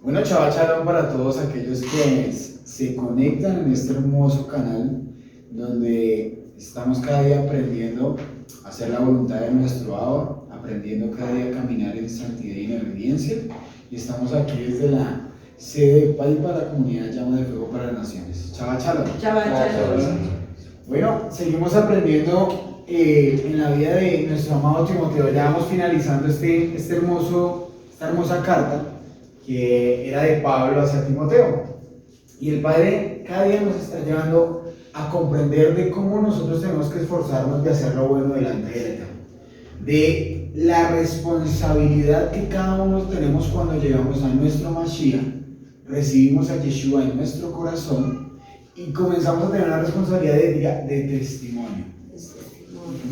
Bueno, Shabbat Shalom para todos aquellos que se conectan en este hermoso canal donde estamos cada día aprendiendo a hacer la voluntad de nuestro Abba, aprendiendo cada día a caminar en santidad y en obediencia. Y estamos aquí desde la sede de Paipa, la comunidad Llama de Fuego para las Naciones. Shabbat Shalom. Shabbat Shalom. Bueno, seguimos aprendiendo en la vida de nuestro amado Timoteo. Ya vamos finalizando esta hermosa carta que era de Pablo hacia Timoteo. Y el Padre cada día nos está llevando a comprender de cómo nosotros tenemos que esforzarnos de hacer lo bueno delante del Eterno, de la responsabilidad que cada uno tenemos cuando llegamos a nuestro Mashiach, recibimos a Yeshua en nuestro corazón y comenzamos a tener una responsabilidad de testimonio.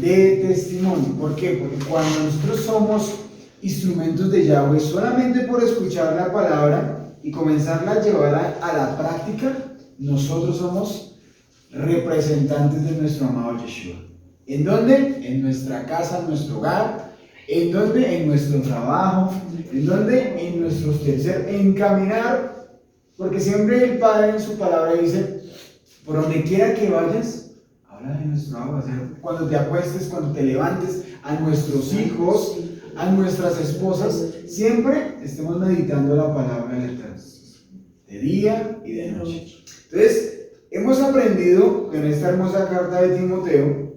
De testimonio. ¿Por qué? Porque cuando nosotros somos instrumentos de Yahweh, solamente por escuchar la palabra y comenzarla a llevar a la práctica, nosotros somos representantes de nuestro amado Yeshua. ¿En dónde? En nuestra casa, en nuestro hogar. ¿En dónde? En nuestro trabajo. ¿En dónde? En nuestros terceros. En caminar. Porque siempre el Padre en su palabra dice, por donde quiera que vayas, habla de nuestro Abba. Cuando te acuestes, cuando te levantes, a nuestros hijos, a nuestras esposas, siempre estemos meditando la palabra del Eterno, de día y de noche. Entonces, hemos aprendido en esta hermosa carta de Timoteo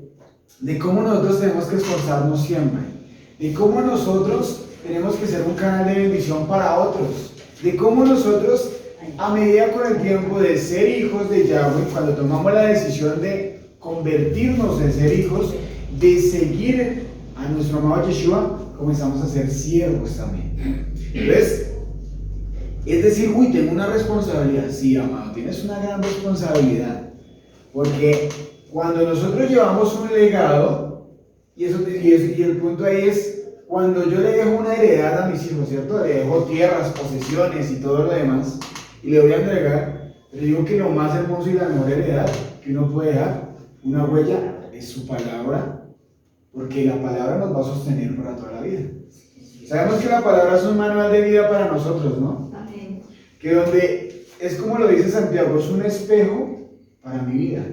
de cómo nosotros tenemos que esforzarnos siempre, de cómo nosotros tenemos que ser un canal de bendición para otros, de cómo nosotros, a medida con el tiempo de ser hijos de Yahweh, cuando tomamos la decisión de convertirnos en ser hijos, de seguir a nuestro amado Yeshua, comenzamos a ser siervos también. Entonces, es decir, uy, tengo una responsabilidad. Sí, amado, tienes una gran responsabilidad. Porque cuando nosotros llevamos un legado, y el punto ahí es, cuando yo le dejo una heredad a mis hijos, ¿cierto? Le dejo tierras, posesiones y todo lo demás, y le voy a entregar, pero digo que lo más hermoso y la mejor heredad que uno puede dejar, una huella, es su palabra. Porque la palabra nos va a sostener para toda la vida. Sabemos que la palabra es un manual de vida para nosotros, ¿no? Amén. Que donde, es como lo dice Santiago, es un espejo para mi vida.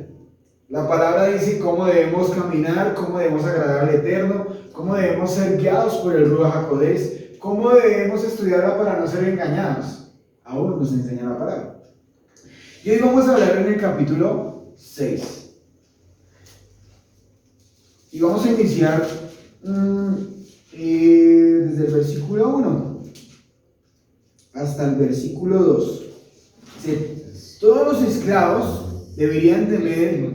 La palabra dice cómo debemos caminar, cómo debemos agradar al Eterno, cómo debemos ser guiados por el Ruach HaKodesh, cómo debemos estudiarla para no ser engañados. Aún nos enseña la palabra. Y hoy vamos a hablar en el capítulo 6. Y vamos a iniciar desde el versículo 1 hasta el versículo 2. Dice, todos los esclavos deberían tener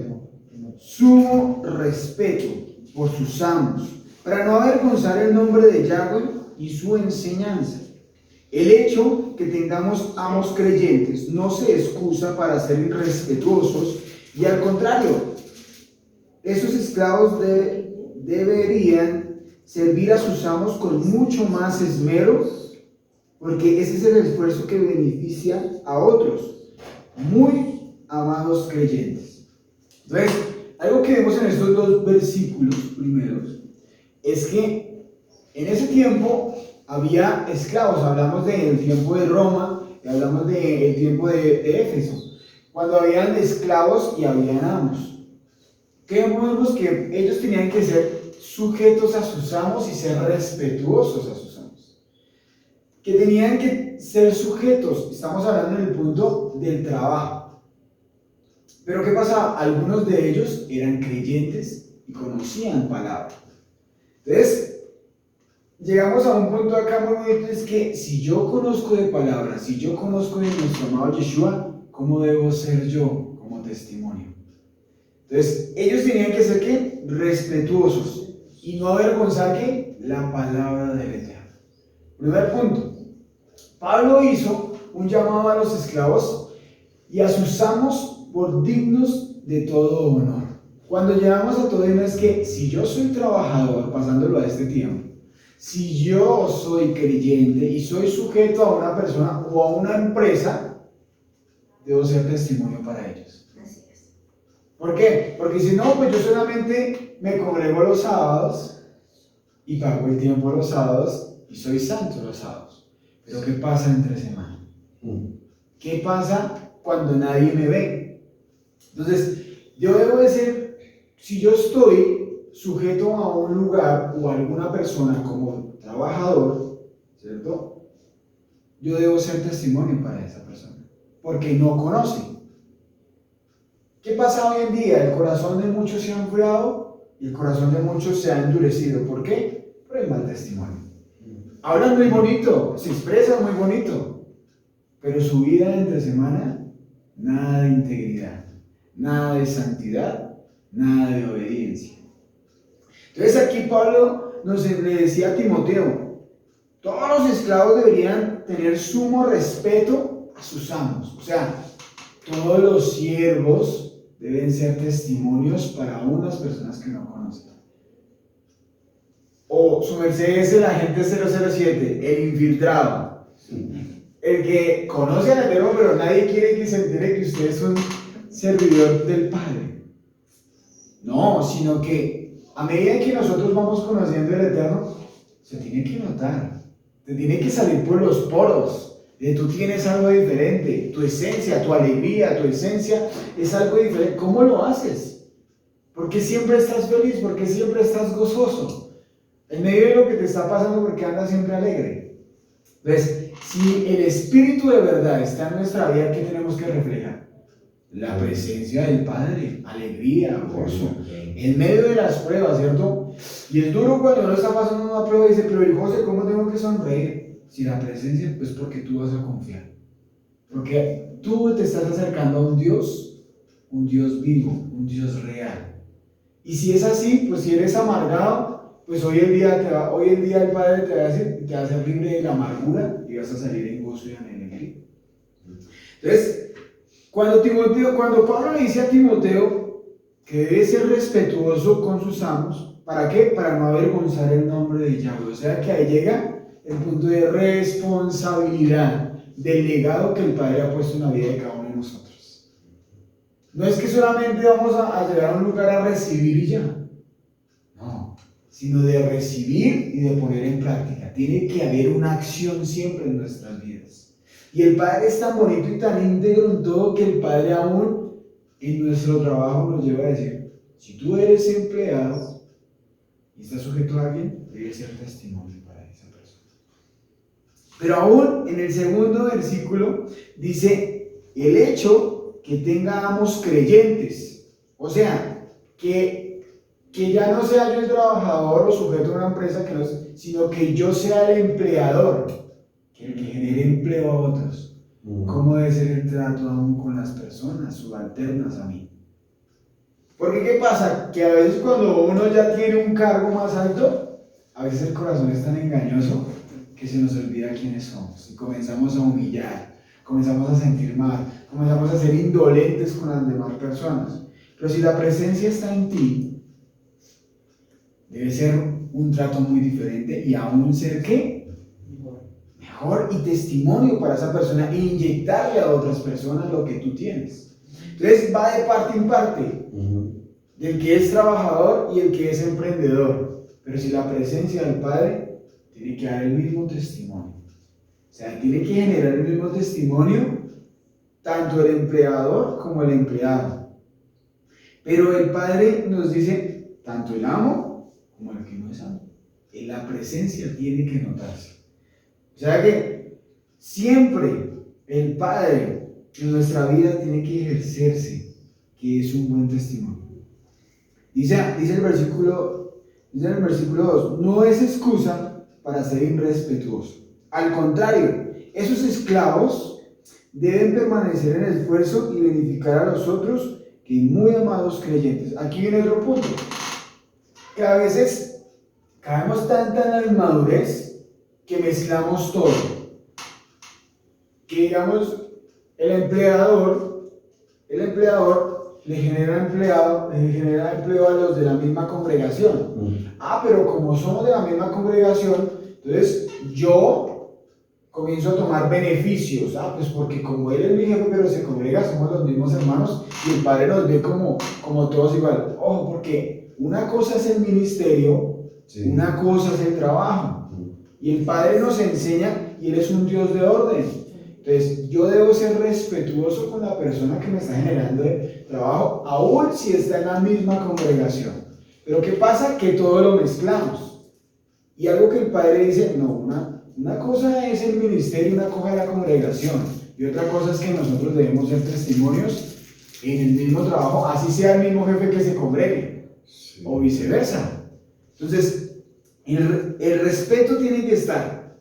sumo respeto por sus amos, para no avergonzar el nombre de Yahweh y su enseñanza. El hecho que tengamos amos creyentes no se excusa para ser irrespetuosos, y al contrario, esos esclavos deberían servir a sus amos con mucho más esmero, porque ese es el esfuerzo que beneficia a otros, muy amados creyentes. Entonces, algo que vemos en estos dos versículos primeros es que en ese tiempo había esclavos. Hablamos del tiempo de Roma y hablamos del tiempo de Éfeso, cuando habían esclavos y habían amos. Que vemos que ellos tenían que ser sujetos a sus amos y ser respetuosos a sus amos. Que tenían que ser sujetos, estamos hablando en el punto del trabajo. Pero ¿qué pasa? Algunos de ellos eran creyentes y conocían palabra. Entonces, llegamos a un punto acá muy bonito, es que si yo conozco de palabra, si yo conozco de nuestro amado Yeshua, ¿cómo debo ser yo como testimonio? Entonces, ellos tenían que ser ¿qué? Respetuosos y no avergonzar ¿qué? La palabra del Eterno. Primer punto, Pablo hizo un llamado a los esclavos y a sus amos por dignos de todo honor. Cuando llegamos a todo honor es que si yo soy trabajador, pasándolo a este tiempo, si yo soy creyente y soy sujeto a una persona o a una empresa, debo ser testimonio para ellos. ¿Por qué? Porque si no, pues yo solamente me congrego los sábados y pago el tiempo los sábados y soy santo los sábados. Pero ¿qué pasa entre semana? ¿Qué pasa cuando nadie me ve? Entonces, yo debo de ser, si yo estoy sujeto a un lugar o a alguna persona como trabajador, ¿cierto? Yo debo ser testimonio para esa persona, porque no conoce. ¿Qué pasa hoy en día? El corazón de muchos se ha enfriado y el corazón de muchos se ha endurecido. ¿Por qué? Por el mal testimonio. Hablan muy bonito, se expresan muy bonito, pero su vida entre semana, nada de integridad, nada de santidad, nada de obediencia. Entonces aquí Pablo le decía a Timoteo, todos los esclavos deberían tener sumo respeto a sus amos. O sea, todos los siervos deben ser testimonios para unas personas que no conocen. O su merced es el agente 007, el infiltrado. El que conoce al Eterno, pero nadie quiere que se entere que usted es un servidor del Padre. No, sino que a medida que nosotros vamos conociendo el Eterno, se tiene que notar, te tiene que salir por los poros. Tú tienes algo diferente, tu esencia, tu alegría, tu esencia es algo diferente. ¿Cómo lo haces? ¿Por qué siempre estás feliz? ¿Por qué siempre estás gozoso? En medio de lo que te está pasando, ¿por qué andas siempre alegre? Entonces, si el Espíritu de verdad está en nuestra vida, ¿qué tenemos que reflejar? La presencia del Padre, alegría, gozo, en medio de las pruebas, ¿cierto? Y es duro cuando uno está pasando una prueba y dice, pero José, ¿cómo tengo que sonreír? Si la presencia, pues porque tú vas a confiar. Porque tú te estás acercando a un Dios vivo, un Dios real. Y si es así, pues si eres amargado, pues hoy en día el Padre te va a decir, te va a hacer libre de la amargura y vas a salir en gozo y en alegría. Entonces, cuando Pablo le dice a Timoteo que debe ser respetuoso con sus amos, ¿para qué? Para no avergonzar el nombre de Yahweh. O sea que ahí llega el punto de responsabilidad del legado que el Padre ha puesto en la vida de cada uno de nosotros. No es que solamente vamos a llegar a un lugar a recibir y ya, no, sino de recibir y de poner en práctica. Tiene que haber una acción siempre en nuestras vidas. Y el Padre es tan bonito y tan íntegro en todo que el Padre aún en nuestro trabajo nos lleva a decir, si tú eres empleado y estás sujeto a alguien, debe ser testimonio para esa persona. Pero aún en el segundo versículo dice, el hecho que tengamos creyentes, o sea, que ya no sea yo el trabajador o sujeto a una empresa, sino que yo sea el empleador, que genere empleo a otros. ¿Cómo debe ser el trato aún con las personas subalternas a mí? Porque ¿qué pasa? Que a veces cuando uno ya tiene un cargo más alto, a veces el corazón es tan engañoso que se nos olvida quiénes somos y comenzamos a humillar, comenzamos a sentir mal, comenzamos a ser indolentes con las demás personas. Pero si la presencia está en ti, debe ser un trato muy diferente y aún ser ¿qué? Mejor y testimonio para esa persona e inyectarle a otras personas lo que tú tienes. Entonces va de parte en parte, del que es trabajador y el que es emprendedor. Pero si la presencia del Padre tiene que dar el mismo testimonio, o sea, tiene que generar el mismo testimonio tanto el empleador como el empleado. Pero el Padre nos dice, tanto el amo como el que no es amo. En la presencia tiene que notarse. O sea que siempre el Padre en nuestra vida tiene que ejercerse, que es un buen testimonio. Dice el versículo 2, no es excusa para ser irrespetuoso. Al contrario, esos esclavos deben permanecer en esfuerzo y beneficiar a los otros que muy amados creyentes. Aquí viene otro punto, que a veces caemos tan en la inmadurez que mezclamos todo. Que digamos, el empleador le genera empleo a los de la misma congregación. Pero como somos de la misma congregación, entonces yo comienzo a tomar beneficios. Pues porque como él es mi jefe, pero se congrega, somos los mismos hermanos y el Padre nos ve como todos igual. Ojo, porque una cosa es el ministerio, una cosa es el trabajo. Y el Padre nos enseña, y Él es un Dios de orden. Entonces, yo debo ser respetuoso con la persona que me está generando el trabajo, aun si está en la misma congregación. Pero ¿qué pasa? Que todo lo mezclamos. Y algo que el Padre dice, no, una cosa es el ministerio, una cosa es la congregación. Y otra cosa es que nosotros debemos ser testimonios en el mismo trabajo, así sea el mismo jefe que se congregue, sí, o viceversa. Entonces, el respeto tiene que estar,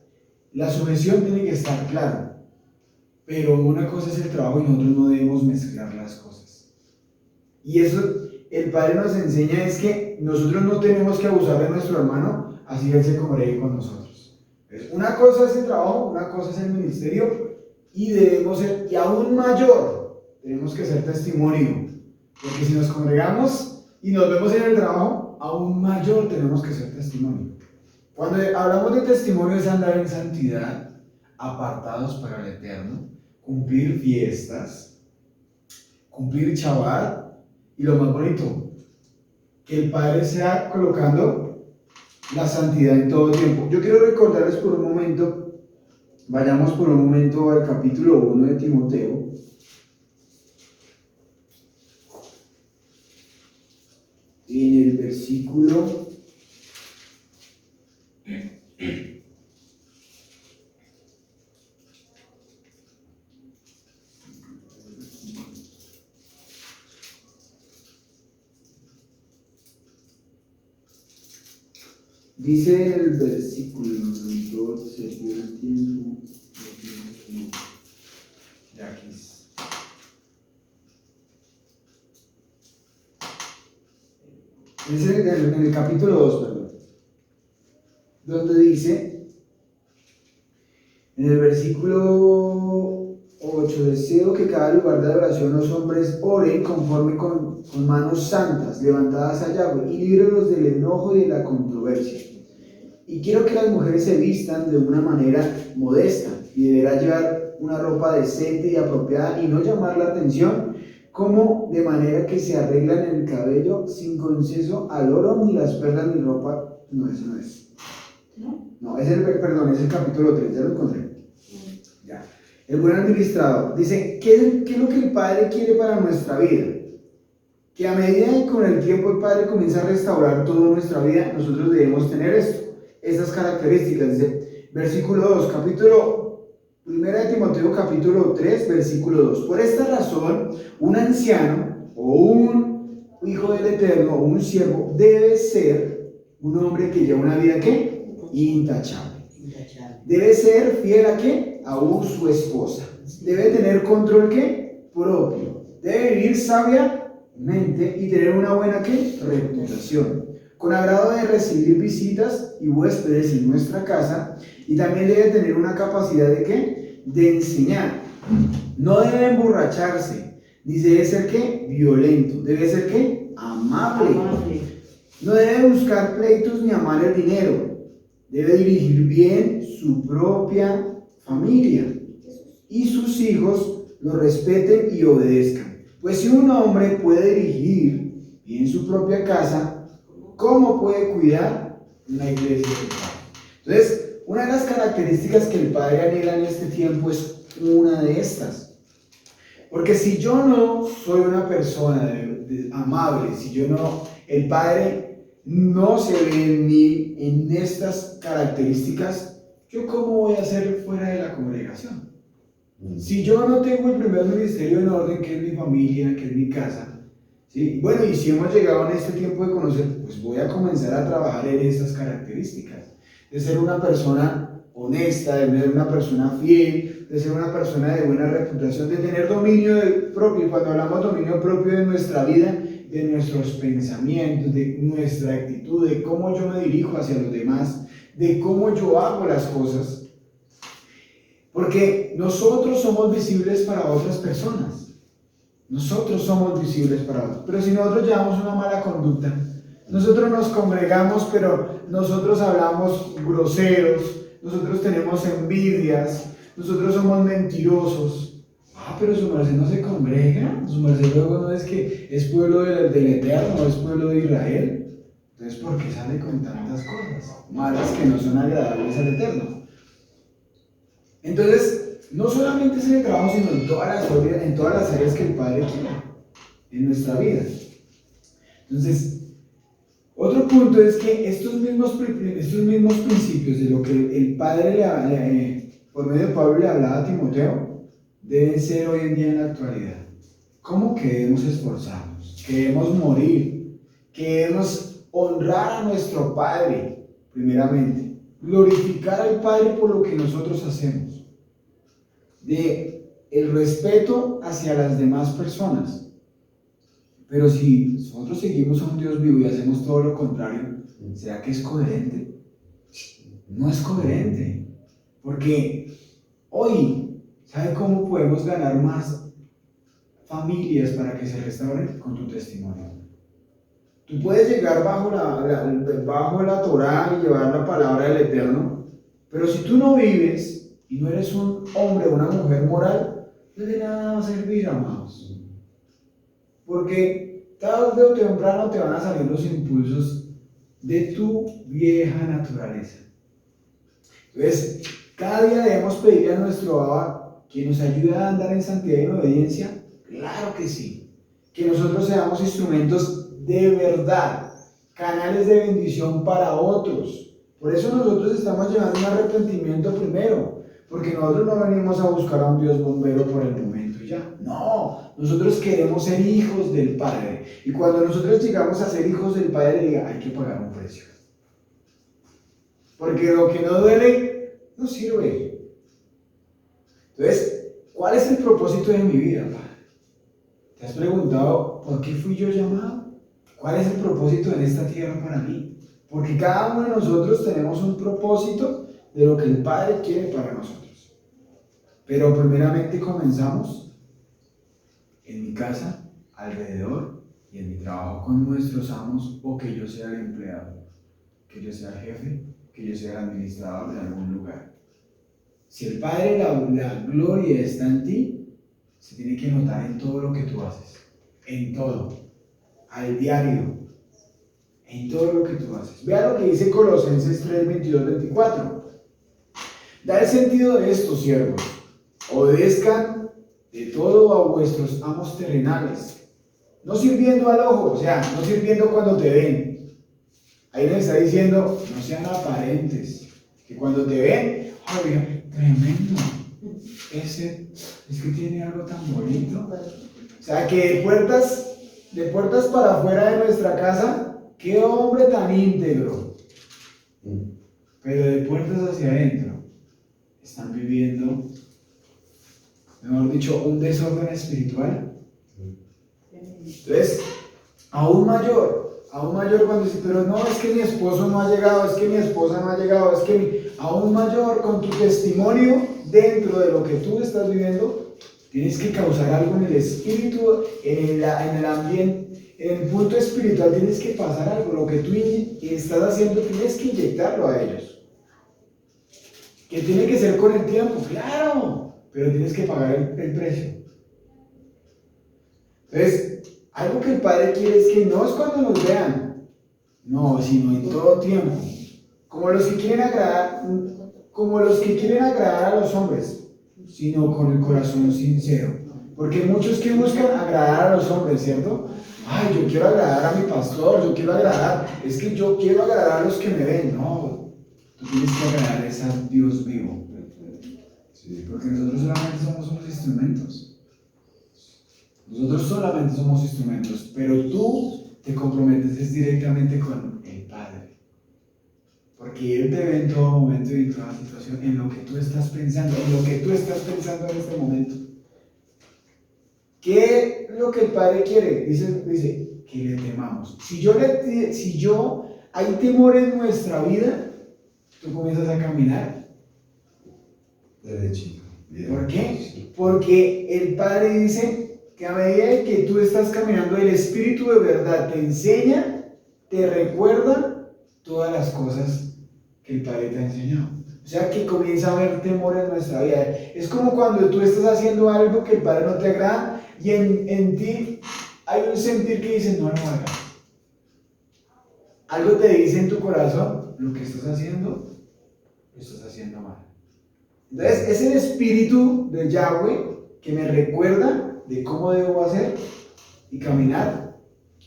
la sujeción tiene que estar clara. Pero una cosa es el trabajo y nosotros no debemos mezclar las cosas. Y eso el Padre nos enseña es que nosotros no tenemos que abusar de nuestro hermano, así él se congregue con nosotros. Una cosa es el trabajo, una cosa es el ministerio, y debemos ser, y aún mayor, tenemos que ser testimonio. Porque si nos congregamos y nos vemos en el trabajo, aún mayor tenemos que ser testimonio. Cuando hablamos de testimonio es andar en santidad, apartados para el eterno, cumplir fiestas, cumplir Shabbat, y lo más bonito, que el Padre sea colocando la santidad en todo tiempo. Yo quiero recordarles por un momento, vayamos por un momento al capítulo 1 de Timoteo. En el versículo dice el versículo 12, el tiempo, ya aquí es en el capítulo 2, perdón, donde dice, en el versículo 8, deseo que cada lugar de adoración los hombres oren conforme con manos santas, levantadas a Yahweh, y líbrelos del enojo y de la controversia. Y quiero que las mujeres se vistan de una manera modesta, y deberá llevar una ropa decente y apropiada, y no llamar la atención, como de manera que se arreglan el cabello sin conceso al oro, ni las perlas, ni ropa. No, ese no es. No, es el capítulo 3, ya lo encontré. Ya. El buen administrador dice, ¿qué es lo que el Padre quiere para nuestra vida? Que a medida que con el tiempo el Padre comienza a restaurar toda nuestra vida, nosotros debemos tener estas características. Dice, versículo 2, Primera de Timoteo capítulo 3, versículo 2. Por esta razón, un anciano o un hijo del Eterno o un siervo debe ser un hombre que lleva una vida ¿qué? Intachable. Debe ser fiel a ¿qué? A su esposa. Debe tener control ¿qué? Propio. Debe vivir sabiamente y tener una buena ¿qué? Reputación. Con agrado de recibir visitas y huéspedes en nuestra casa, y también debe tener una capacidad de ¿qué? De enseñar. No debe emborracharse, ni debe ser ¿qué? Violento, debe ser ¿qué? Amable. No debe buscar pleitos ni amar el dinero, debe dirigir bien su propia familia, y sus hijos lo respeten y obedezcan. Pues si un hombre puede dirigir bien su propia casa, ¿cómo puede cuidar la iglesia del Padre? Entonces, una de las características que el Padre anhela en este tiempo es una de estas. Porque si yo no soy una persona amable, si yo no, el Padre no se ve en mí en estas características, ¿yo cómo voy a ser fuera de la congregación? Si yo no tengo el primer ministerio en orden, que es mi familia, que es mi casa, ¿sí? Bueno, y si hemos llegado en este tiempo de conocer, pues voy a comenzar a trabajar en estas características, de ser una persona honesta, de ser una persona fiel, de ser una persona de buena reputación, de tener dominio propio. Y cuando hablamos de dominio propio de nuestra vida, de nuestros pensamientos, de nuestra actitud, de cómo yo me dirijo hacia los demás, de cómo yo hago las cosas, porque nosotros somos visibles para otras personas. Nosotros somos visibles para otros. Pero si nosotros llevamos una mala conducta, nosotros nos congregamos, pero nosotros hablamos groseros, nosotros tenemos envidias, nosotros somos mentirosos. Pero su merced no se congrega, su merced luego no es que es pueblo del Eterno, es pueblo de Israel. Entonces, ¿por qué sale con tantas cosas malas que no son agradables al Eterno? Entonces, No solamente es en el trabajo, sino en todas las áreas que el Padre quiere en nuestra vida. Entonces, otro punto es que estos mismos principios de lo que el Padre por medio de Pablo le hablaba a Timoteo, deben ser hoy en día en la actualidad. ¿Cómo que debemos esforzarnos? Que debemos morir, que debemos honrar a nuestro Padre, primeramente, glorificar al Padre por lo que nosotros hacemos, de el respeto hacia las demás personas. Pero si nosotros seguimos a un Dios vivo y hacemos todo lo contrario, ¿será que es coherente? No es coherente, porque hoy, ¿sabe cómo podemos ganar más familias para que se restauren? Con tu testimonio. Tú puedes llegar bajo la Torá y llevar la palabra del Eterno, pero si tú no vives y no eres un hombre o una mujer moral, no de nada va a servir, amados. Porque tarde o temprano te van a salir los impulsos de tu vieja naturaleza. Entonces, cada día debemos pedirle a nuestro Abba que nos ayude a andar en santidad y en obediencia. Claro que sí. Que nosotros seamos instrumentos de verdad, canales de bendición para otros. Por eso nosotros estamos llevando un arrepentimiento primero, porque nosotros no venimos a buscar a un Dios bombero por el momento y ya. No, nosotros queremos ser hijos del Padre. Y cuando nosotros llegamos a ser hijos del Padre, diga, hay que pagar un precio. Porque lo que no duele, no sirve. Entonces, ¿cuál es el propósito de mi vida, Padre? ¿Te has preguntado por qué fui yo llamado? ¿Cuál es el propósito en esta tierra para mí? Porque cada uno de nosotros tenemos un propósito de lo que el Padre quiere para nosotros. Pero primeramente comenzamos en mi casa, alrededor y en mi trabajo con nuestros amos, o que yo sea el empleado, que yo sea el jefe, que yo sea el administrador de algún lugar. Si el Padre, la gloria está en ti, se tiene que notar en todo lo que tú haces, en todo, al diario, en todo lo que tú haces. Vea lo que dice Colosenses 3, 22, 24. Da el sentido de esto, siervos, obedezcan de todo a vuestros amos terrenales, no sirviendo al ojo, o sea, no sirviendo cuando te ven. Ahí les está diciendo, no sean aparentes, que cuando te ven, ¡ay, tremendo! Es que tiene algo tan bonito. O sea, que de puertas para afuera de nuestra casa, qué hombre tan íntegro. Pero de puertas hacia adentro, están viviendo, mejor dicho, un desorden espiritual. Entonces, aún mayor cuando dice, pero no, es que mi esposo no ha llegado, es que mi esposa no ha llegado, aún mayor con tu testimonio dentro de lo que tú estás viviendo, tienes que causar algo en el espíritu, en el ambiente, en el punto espiritual tienes que pasar algo, lo que tú estás haciendo tienes que inyectarlo a ellos. Que tiene que ser con el tiempo, claro, pero tienes que pagar el precio. Entonces, algo que el Padre quiere es que no es cuando nos vean, no, sino en todo tiempo. Como los que quieren agradar a los hombres, sino con el corazón sincero. Porque muchos que buscan agradar a los hombres, ¿cierto? Ay, yo quiero agradar a mi pastor, es que yo quiero agradar a los que me ven. No, tú tienes que agradar a Dios vivo. Sí, porque nosotros solamente somos unos instrumentos. Nosotros solamente somos instrumentos, pero tú te comprometes directamente con el Padre. Porque Él te ve en todo momento y en toda situación, en lo que tú estás pensando, en este momento. ¿Qué es lo que el Padre quiere? Dice que le temamos. Si hay temor en nuestra vida, tú comienzas a caminar derechito. ¿Por qué? Porque el Padre dice que a medida que tú estás caminando, el Espíritu de verdad te enseña, te recuerda todas las cosas que el Padre te ha enseñado. O sea que comienza a haber temor en nuestra vida. Es como cuando tú estás haciendo algo que el Padre no te agrada y en ti hay un sentir que dice, no lo hagas. Algo te dice en tu corazón, lo que estás haciendo, lo estás haciendo mal. Entonces, es el espíritu de Yahweh que me recuerda de cómo debo hacer y caminar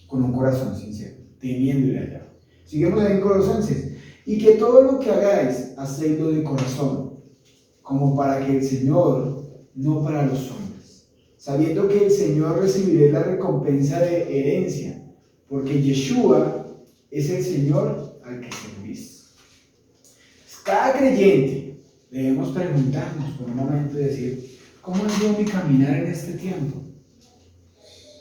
con un corazón sincero, temiéndole a Yahweh. Seguimos ahí en Colosenses. Y que todo lo que hagáis, hacedlo de corazón, como para que el Señor, no para los hombres, sabiendo que el Señor recibirá la recompensa de herencia, porque Yeshua es el Señor al que servís. Cada creyente debemos preguntarnos por un momento y decir, ¿cómo ha sido mi caminar en este tiempo?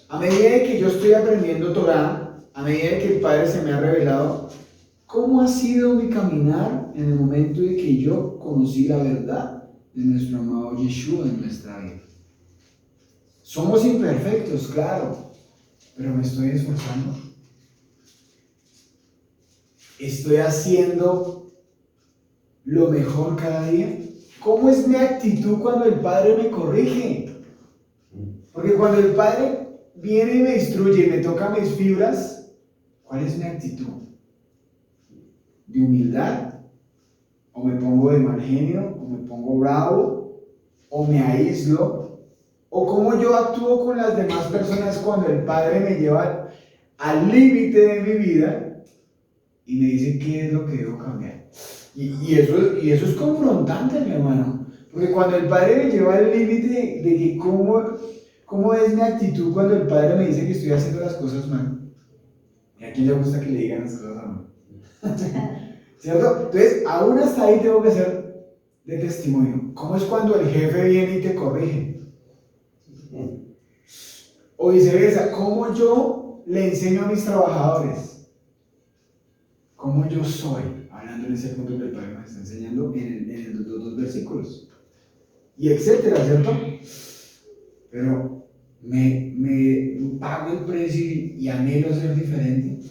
A medida de que yo estoy aprendiendo Torah, a medida de que el Padre se me ha revelado, ¿cómo ha sido mi caminar en el momento de que yo conocí la verdad de nuestro amado Yeshua en nuestra vida? Somos imperfectos, claro, pero me estoy esforzando. Estoy haciendo lo mejor cada día. ¿Cómo es mi actitud cuando el Padre me corrige? Porque cuando el Padre viene y me instruye y me toca mis fibras, ¿cuál es mi actitud? ¿De humildad? ¿O me pongo de mal genio? ¿O me pongo bravo? ¿O me aíslo? ¿O cómo yo actúo con las demás personas cuando el Padre me lleva al límite de mi vida y me dice qué es lo que debo cambiar? Y eso es confrontante, mi hermano. Porque cuando el Padre me lleva al límite de que cómo es mi actitud cuando el Padre me dice que estoy haciendo las cosas mal. ¿Y a quién le gusta que le digan las cosas mal? ¿Cierto? Entonces, aún hasta ahí tengo que ser de testimonio. ¿Cómo es cuando el jefe viene y te corrige? O viceversa, ¿cómo yo le enseño a mis trabajadores? ¿Cómo yo soy? Hablando en ese punto que el Padre nos está enseñando en los dos versículos. Y etcétera, ¿cierto? Pero me pago el precio y anhelo ser diferente.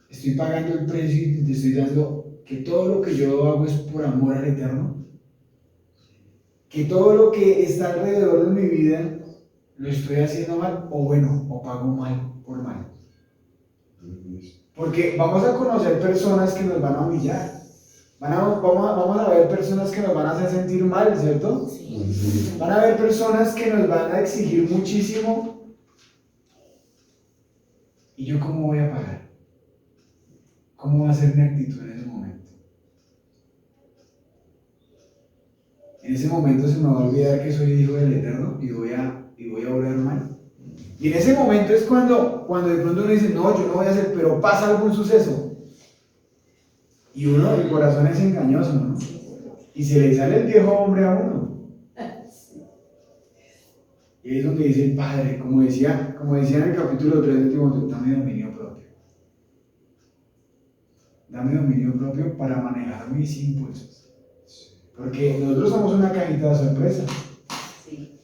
Estoy pagando el precio y te estoy dando que todo lo que yo hago es por amor al Eterno. Que todo lo que está alrededor de mi vida lo estoy haciendo mal, o bueno, o pago mal por mal. Porque vamos a conocer personas que nos van a humillar. Vamos a ver personas que nos van a hacer sentir mal, ¿cierto? Sí. Van a haber personas que nos van a exigir muchísimo. ¿Y yo cómo voy a pagar? ¿Cómo va a ser mi actitud en ese momento? En ese momento se me va a olvidar que soy hijo del Eterno y voy a orar mal. Y en ese momento es cuando de pronto uno dice, no, yo no voy a hacer, pero pasa algún suceso. Y uno, el corazón es engañoso, ¿no? Y se le sale el viejo hombre a uno. Y ahí es donde dice el Padre, como decía en el capítulo 3 de Timoteo, dame dominio propio. Dame dominio propio para manejar mis impulsos. Porque nosotros somos una cajita de sorpresa.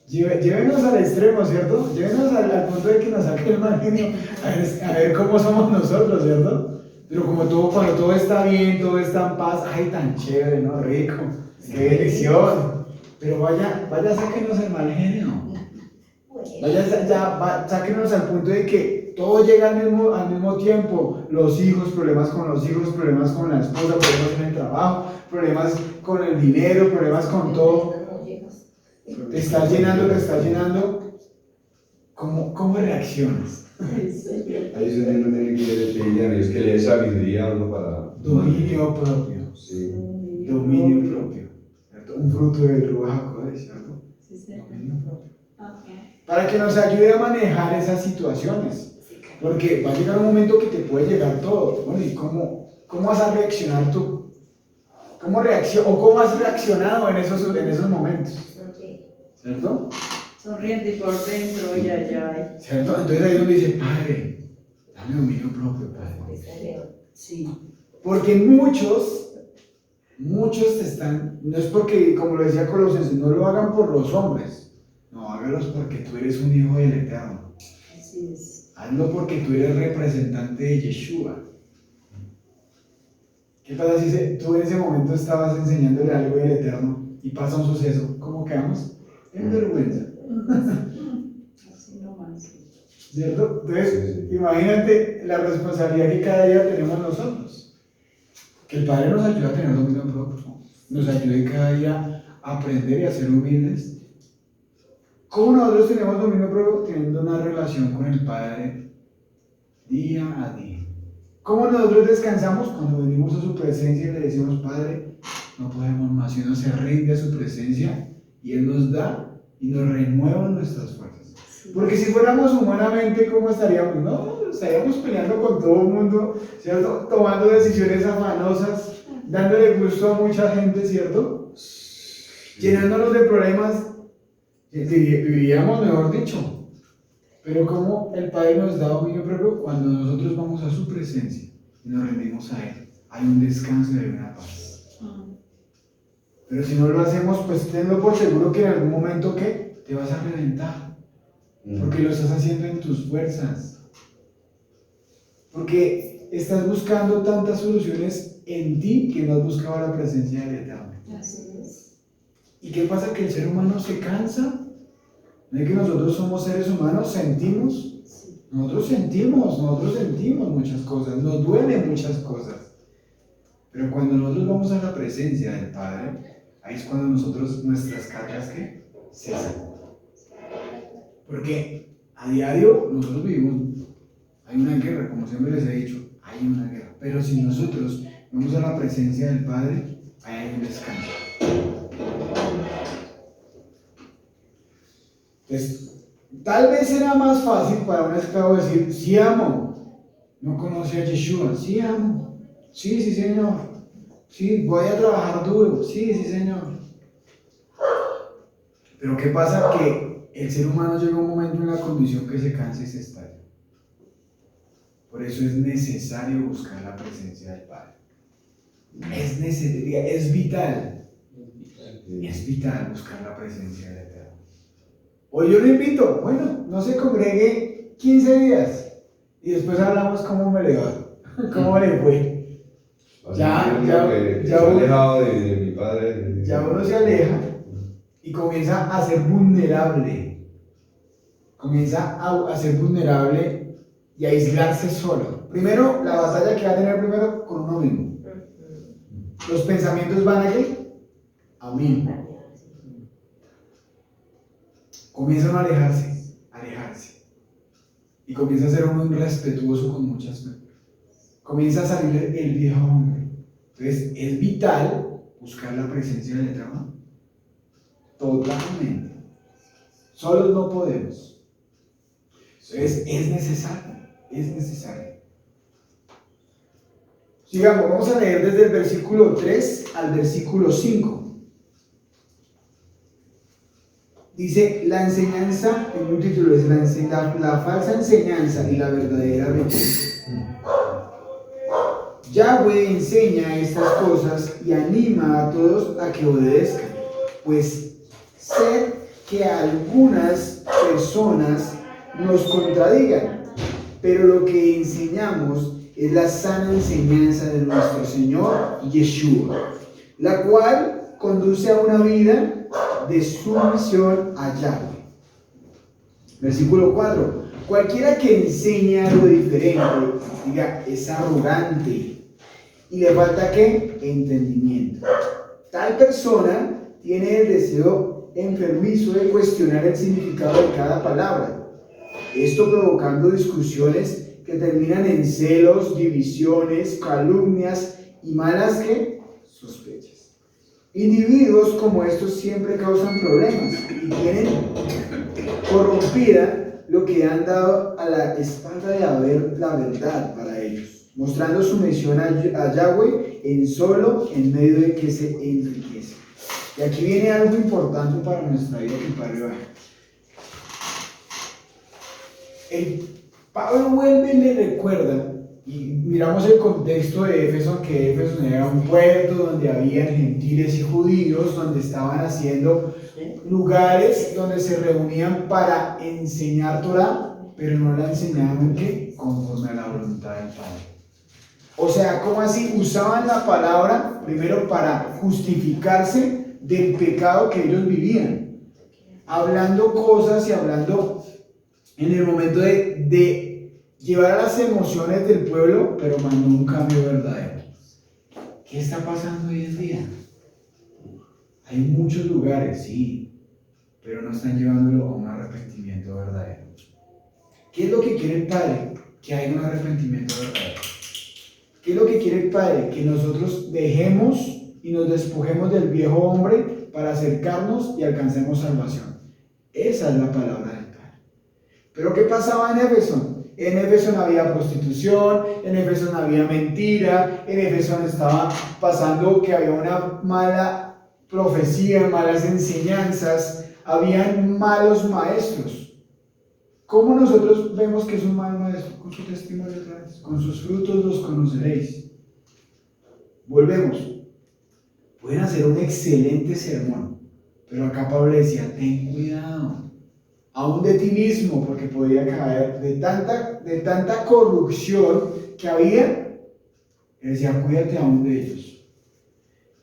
Llévenos al extremo, ¿cierto? Llévenos al punto de que nos saque el mal genio a ver cómo somos nosotros, ¿cierto? Pero cuando todo está bien, todo está en paz, ay, tan chévere, ¿no? Rico, qué bendición. Pero vaya, sáquenos el mal genio. Sáquenos al punto de que todo llega al mismo tiempo. Los hijos, problemas con los hijos, problemas con la esposa, problemas en el trabajo, problemas con el dinero, problemas con todo. Te estás llenando. ¿Cómo reaccionas? Ahí es donde uno tiene que pedirle a Dios que le dé sabiduría a uno para... Dominio propio. Sí. Dominio propio. ¿Cierto? Un fruto del Ruach HaKodesh, ¿cierto? Sí. Dominio propio. Para que nos ayude a manejar esas situaciones. Porque va a llegar un momento que te puede llegar todo. Bueno, ¿y cómo vas a reaccionar tú? ¿Cómo has reaccionado en esos momentos? ¿Cierto? Sonriente y por dentro, ya. ¿Cierto? Entonces ahí es donde dice, Padre, dame dominio propio, Padre. Sí. Porque muchos te están, no es porque, como lo decía Colosenses, no lo hagan por los hombres, no, hágalos porque tú eres un hijo del Eterno. Así es. Hazlo porque tú eres representante de Yeshua. ¿Qué pasa si tú en ese momento estabas enseñándole algo del Eterno y pasa un suceso? ¿Cómo quedamos? En vergüenza. Así nomás. ¿Cierto? Entonces, imagínate la responsabilidad que cada día tenemos nosotros. Que el Padre nos ayude a tener dominio propio, nos ayude cada día aprender y a ser humildes. ¿Cómo nosotros tenemos dominio propio? Teniendo una relación con el Padre día a día. ¿Cómo nosotros descansamos? Cuando venimos a su presencia y le decimos, Padre, no podemos más, y uno se rinde a su presencia y Él nos da y nos renueva nuestras fuerzas. Porque si fuéramos humanamente, ¿cómo estaríamos? No, estaríamos peleando con todo el mundo, ¿cierto? Tomando decisiones afanosas, dándole gusto a mucha gente, ¿cierto? Llenándonos de problemas, viviríamos, mejor dicho. Pero como el Padre nos da dominio propio cuando nosotros vamos a su presencia y nos rendimos a Él, hay un descanso y hay una paz. Pero si no lo hacemos, pues tenlo por seguro que en algún momento ¿qué? Te vas a reventar. Porque lo estás haciendo en tus fuerzas. Porque estás buscando tantas soluciones en ti que no has buscado la presencia del Eterno. Así es. ¿Y qué pasa? Que el ser humano se cansa. ¿No es que nosotros somos seres humanos? ¿Sentimos? Nosotros sentimos muchas cosas, nos duelen muchas cosas. Pero cuando nosotros vamos a la presencia del Padre, ahí es cuando nuestras cargas ¿qué? Cesan. Porque a diario nosotros vivimos, hay una guerra, como siempre les he dicho, hay una guerra. Pero si nosotros vamos a la presencia del Padre, ahí hay un descanso. Entonces, tal vez era más fácil para un esclavo decir, sí amo, no conoce a Yeshua, sí amo, sí, sí señor, sí, voy a trabajar duro, sí, sí señor. Pero ¿qué pasa? Que el ser humano llega a un momento en la condición que se cansa y se estalla. Por eso es necesario buscar la presencia del Padre. Es necesario, es vital buscar la presencia del Eterno. Hoy yo lo invito, bueno, no se congregue 15 días y después hablamos cómo me le va, cómo le fue. Ya alejado de mi padre. Ya uno se aleja y comienza a ser vulnerable. Comienza a ser vulnerable y a aislarse solo. Primero, la batalla que va a tener primero con uno mismo. Los pensamientos van a ¿qué? A mí. Comienzan a alejarse. Y comienza a ser uno irrespetuoso con muchas personas. Comienza a salir el viejo hombre. Entonces, es vital buscar la presencia del Eterno. Totalmente. Solos no podemos. Entonces, es necesario. Sigamos, vamos a leer desde el versículo 3 al versículo 5. Dice, la enseñanza, en un título es la falsa enseñanza y la verdadera religión. Yahweh enseña estas cosas y anima a todos a que obedezcan, pues sé que algunas personas nos contradigan, pero lo que enseñamos es la sana enseñanza de nuestro Señor Yeshua, la cual conduce a una vida de sumisión a Yahweh. Versículo 4. Cualquiera que enseñe algo diferente, diga, es arrogante y le falta ¿qué? Entendimiento. Tal persona tiene el deseo enfermizo de cuestionar el significado de cada palabra. Esto provocando discusiones que terminan en celos, divisiones, calumnias y malas ¿qué? Sospechas. Individuos como estos siempre causan problemas y tienen corrompida lo que han dado a la espalda de haber la verdad para ellos, mostrando sumisión a Yahweh en medio de que se enriquece. Y aquí viene algo importante para nuestra vida que para arriba. Pablo vuelve y le recuerda, y miramos el contexto de Éfeso, que Éfeso era un puerto donde había gentiles y judíos, donde estaban haciendo lugares donde se reunían para enseñar Torah, pero no la enseñaban ¿qué? Conforme a la voluntad del Padre. O sea, ¿cómo así? Usaban la palabra primero para justificarse del pecado que ellos vivían, hablando cosas y hablando en el momento de llevar a las emociones del pueblo, pero mandó un cambio verdadero. ¿Qué está pasando hoy en día? Hay muchos lugares, sí, pero no están llevándolo a un arrepentimiento verdadero. ¿Qué es lo que quiere el Padre? Que haya un arrepentimiento verdadero. ¿Qué es lo que quiere el Padre? Que nosotros dejemos y nos despojemos del viejo hombre para acercarnos y alcancemos salvación. Esa es la palabra del Padre. Pero ¿qué pasaba en Éfeso? En Éfeso no había prostitución, en Éfeso no había mentira, en Éfeso no estaba pasando que había una mala profecía, malas enseñanzas, habían malos maestros. ¿Cómo nosotros vemos que es un mal maestro? Con su testimonio otra vez. Con sus frutos los conoceréis. Volvemos. Pueden hacer un excelente sermón, pero acá Pablo decía, ten cuidado, aún de ti mismo, porque podía caer de tanta corrupción que había. Él decía, cuídate aún de ellos.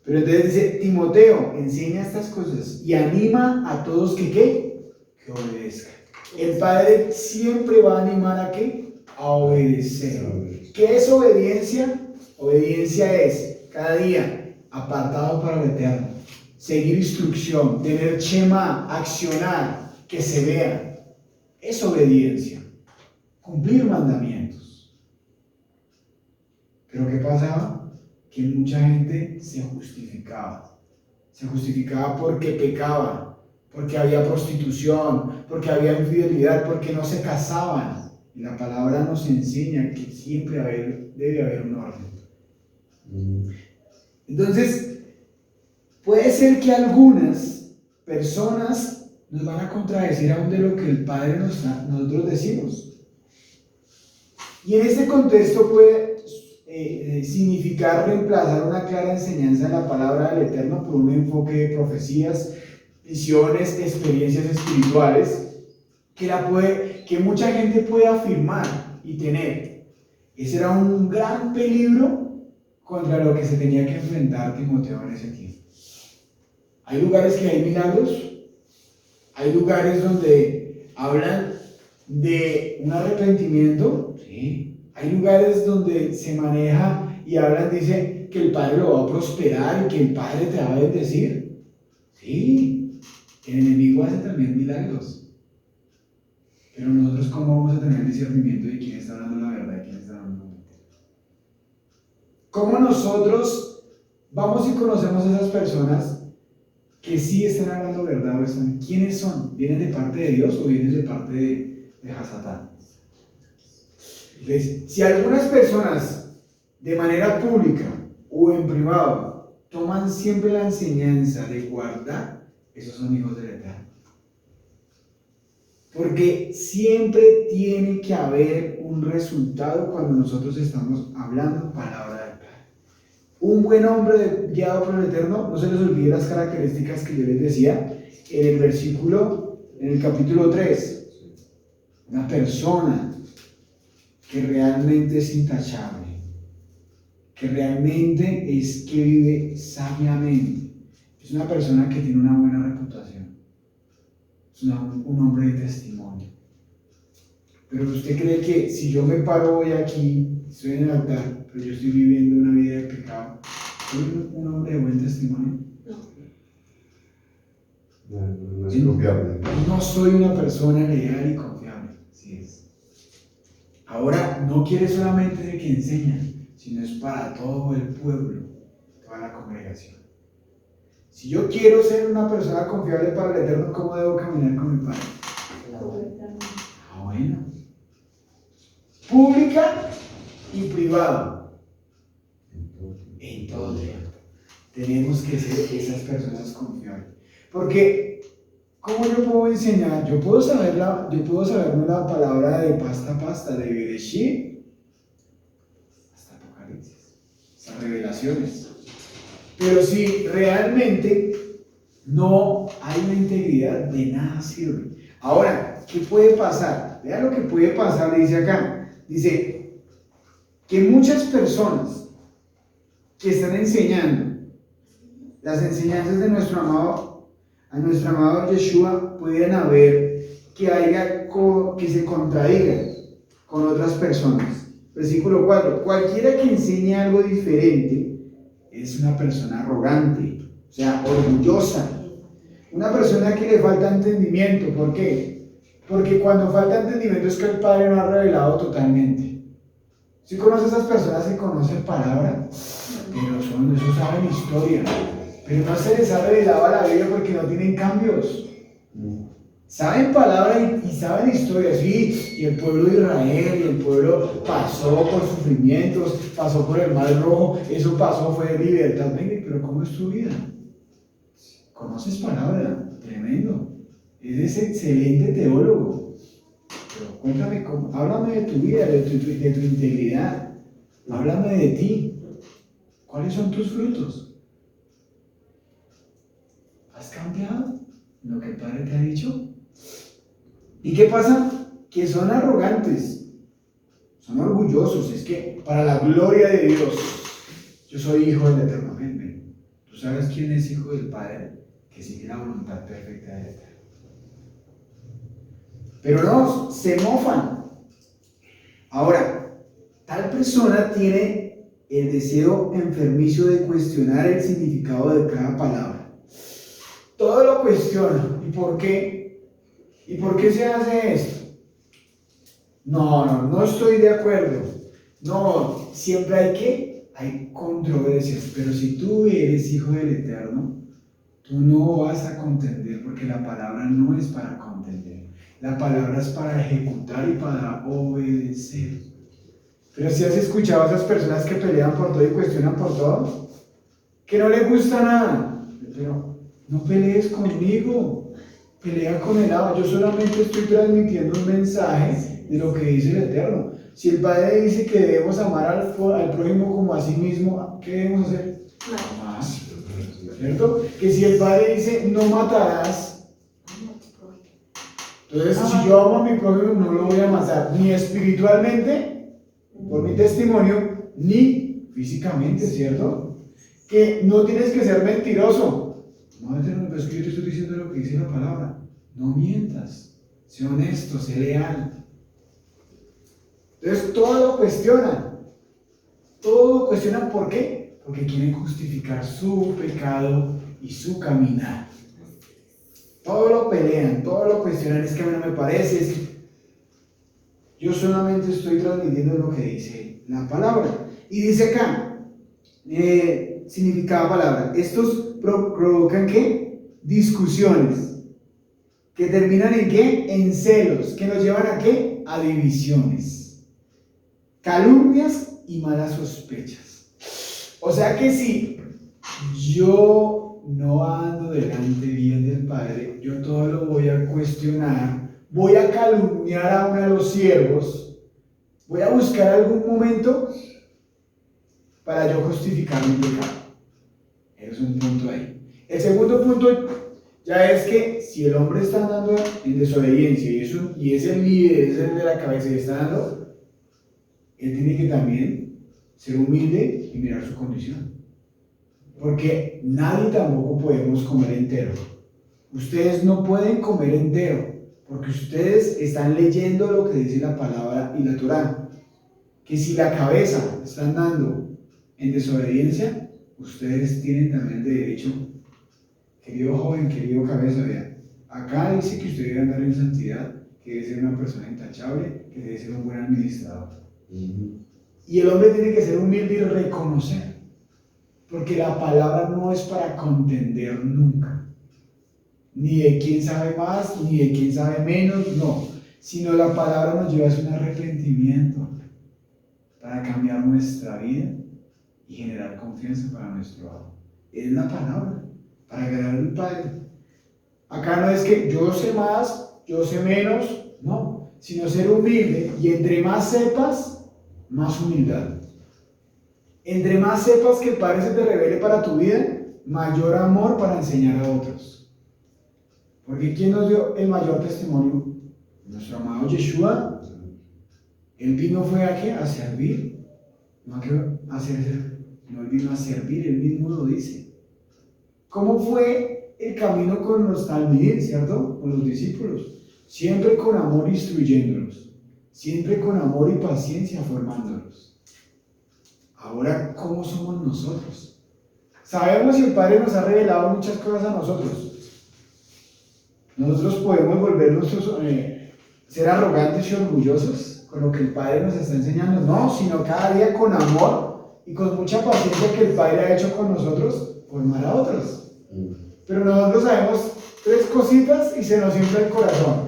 Pero entonces dice, Timoteo, enseña estas cosas y anima a todos que obedezcan. El Padre siempre va a animar a ¿qué? A obedecer. ¿Qué es obediencia? Obediencia es cada día apartado para el eterno, seguir instrucción, tener shema, accionar, que se vea. Es obediencia, cumplir mandamientos. Pero ¿qué pasaba? Que mucha gente se justificaba porque pecaba, porque había prostitución, porque había infidelidad, porque no se casaban. Y la palabra nos enseña que siempre debe haber un orden. Entonces, puede ser que algunas personas nos van a contradecir aún de lo que el Padre nosotros decimos. Y en este contexto puede significar reemplazar una clara enseñanza de la palabra del Eterno por un enfoque de profecías, visiones, experiencias espirituales que mucha gente puede afirmar y tener. Ese era un gran peligro contra lo que se tenía que enfrentar Timoteo en ese tiempo. Hay lugares que hay milagros, hay lugares donde hablan de un arrepentimiento, ¿sí? Hay lugares donde se maneja y hablan, dice que el Padre lo va a prosperar y que el Padre te va a bendecir. Sí. El enemigo hace también milagros. Pero nosotros, ¿cómo vamos a tener el discernimiento de quién está hablando la verdad y quién está hablando la mentira? ¿Cómo nosotros vamos y conocemos a esas personas que sí están hablando verdad o están? ¿Quiénes son? ¿Vienen de parte de Dios o vienen de parte de Hasatán? Entonces, si algunas personas de manera pública o en privado toman siempre la enseñanza de guardar, esos son hijos del Eterno. Porque siempre tiene que haber un resultado cuando nosotros estamos hablando palabra del Padre. Un buen hombre guiado por el Eterno, no se les olvide las características que yo les decía en el capítulo 3. Una persona que realmente es intachable, que realmente es que vive sabiamente. Es una persona que tiene una buena reputación. Es un hombre de testimonio. Pero usted cree que si yo me paro hoy aquí, estoy en el altar, pero yo estoy viviendo una vida de pecado, ¿soy un hombre de buen testimonio? No es confiable. No soy una persona leal y confiable. Así es. Ahora, no quiere solamente de que enseña, sino es para todo el pueblo, toda la congregación. Si yo quiero ser una persona confiable para el Eterno, ¿cómo debo caminar con mi Padre? Bueno. Pública y privada. En todo tiempo. Tenemos que ser esas personas confiables. Porque, ¿cómo yo puedo enseñar? Yo puedo saberme la palabra de pasta a pasta, de Bereshit hasta Apocalipsis, esas revelaciones. Pero si realmente no hay una integridad, de nada sirve. Ahora, ¿qué puede pasar? Vean lo que puede pasar, dice acá. Dice que muchas personas que están enseñando las enseñanzas de nuestro amado Yeshua, pueden haber que se contradigan con otras personas. Versículo 4. Cualquiera que enseñe algo diferente es una persona arrogante, sea, orgullosa. Una persona que le falta entendimiento, ¿por qué? Porque cuando falta entendimiento es que el Padre no ha revelado totalmente. ¿Sí conoce a esas personas que conocen palabra? Pero esos saben historia. Pero no se les ha revelado la Biblia porque no tienen cambios. Saben palabra y saben historia, sí, y el pueblo de Israel, y el pueblo pasó por sufrimientos, pasó por el Mar Rojo, eso pasó, fue libertad. Venga, pero ¿cómo es tu vida? ¿Conoces palabra? Tremendo. Eres excelente teólogo. Pero cuéntame, háblame de tu vida, de tu integridad. Háblame de ti. ¿Cuáles son tus frutos? ¿Has cambiado lo que el Padre te ha dicho? ¿Y qué pasa? Que son arrogantes, son orgullosos. Es que para la gloria de Dios, yo soy hijo del Eterno. Ven. ¿Tú sabes quién es hijo del Padre? Que sigue la voluntad perfecta del Eterno. Pero no, se mofan. Ahora, tal persona tiene el deseo enfermizo de cuestionar el significado de cada palabra. Todo lo cuestiona. ¿Y por qué? ¿Y por qué se hace esto? No estoy de acuerdo. No, siempre hay controversias, pero si tú eres hijo del Eterno, tú no vas a contender, porque la palabra no es para contender. La palabra es para ejecutar y para obedecer. Pero si has escuchado a esas personas que pelean por todo y cuestionan por todo, que no les gusta nada, pero no pelees conmigo. Pelea con el agua. Yo solamente estoy transmitiendo un mensaje de lo que dice el Eterno. Si el Padre dice que debemos amar al prójimo como a sí mismo, ¿qué debemos hacer? Amar. ¿Cierto? Que si el Padre dice no matarás, entonces si yo amo a mi prójimo no lo voy a matar, ni espiritualmente, por mi testimonio, ni físicamente, ¿cierto? Que no tienes que ser mentiroso. No, Eterno, pero es que yo te estoy diciendo lo que dice la palabra. No mientas, sé honesto, sé leal. Entonces todo lo cuestionan. Todo lo cuestionan, ¿por qué? Porque quieren justificar su pecado y su caminar. Todo lo pelean, todo lo cuestionan. Es que a mí no me parece, es que yo solamente estoy transmitiendo lo que dice la palabra. Y dice acá, significada palabra, estos provocan ¿qué? Discusiones, que terminan en ¿qué? En celos, que nos llevan a ¿qué? A divisiones, calumnias y malas sospechas. O sea que si yo no ando delante bien del Padre, yo todo lo voy a cuestionar, voy a calumniar a uno de los siervos, voy a buscar algún momento para yo justificar mi pecado. Es un punto ahí. El segundo punto ya es que si el hombre está andando en desobediencia y es el líder, es el de la cabeza y está dando, él tiene que también ser humilde y mirar su condición. Porque nadie tampoco podemos comer entero. Ustedes no pueden comer entero, porque ustedes están leyendo lo que dice la palabra y la Torá. Que si la cabeza está andando en desobediencia, ustedes tienen también el derecho. Querido joven, querido cabeza, vean, acá dice que usted debe andar en santidad, que debe ser una persona intachable, que debe ser un buen administrador. Y el hombre tiene que ser humilde y reconocer, porque la palabra no es para contender nunca, ni de quién sabe más, ni de quién sabe menos, no, sino la palabra nos lleva a un arrepentimiento para cambiar nuestra vida y generar confianza para nuestro amo. Es la palabra, para agradar al Padre. Acá no es que yo sé más, yo sé menos, no, sino ser humilde, y entre más sepas, más humildad. Entre más sepas que el Padre se te revele para tu vida, mayor amor para enseñar a otros. Porque ¿quién nos dio el mayor testimonio? Nuestro amado Yeshua. Él vino fue a ¿qué? A servir, no a hacer, no, él vino a servir, él mismo lo dice. ¿Cómo fue el camino con los talmidim, cierto? Con los discípulos. Siempre con amor instruyéndolos, siempre con amor y paciencia formándolos. Ahora, ¿cómo somos nosotros? Sabemos y el Padre nos ha revelado muchas cosas a nosotros. Nosotros podemos volvernos, ser arrogantes y orgullosos con lo que el Padre nos está enseñando. No, sino cada día con amor y con mucha paciencia que el Padre ha hecho con nosotros, formar a otros. Pero nosotros sabemos 3 cositas y se nos infla el corazón.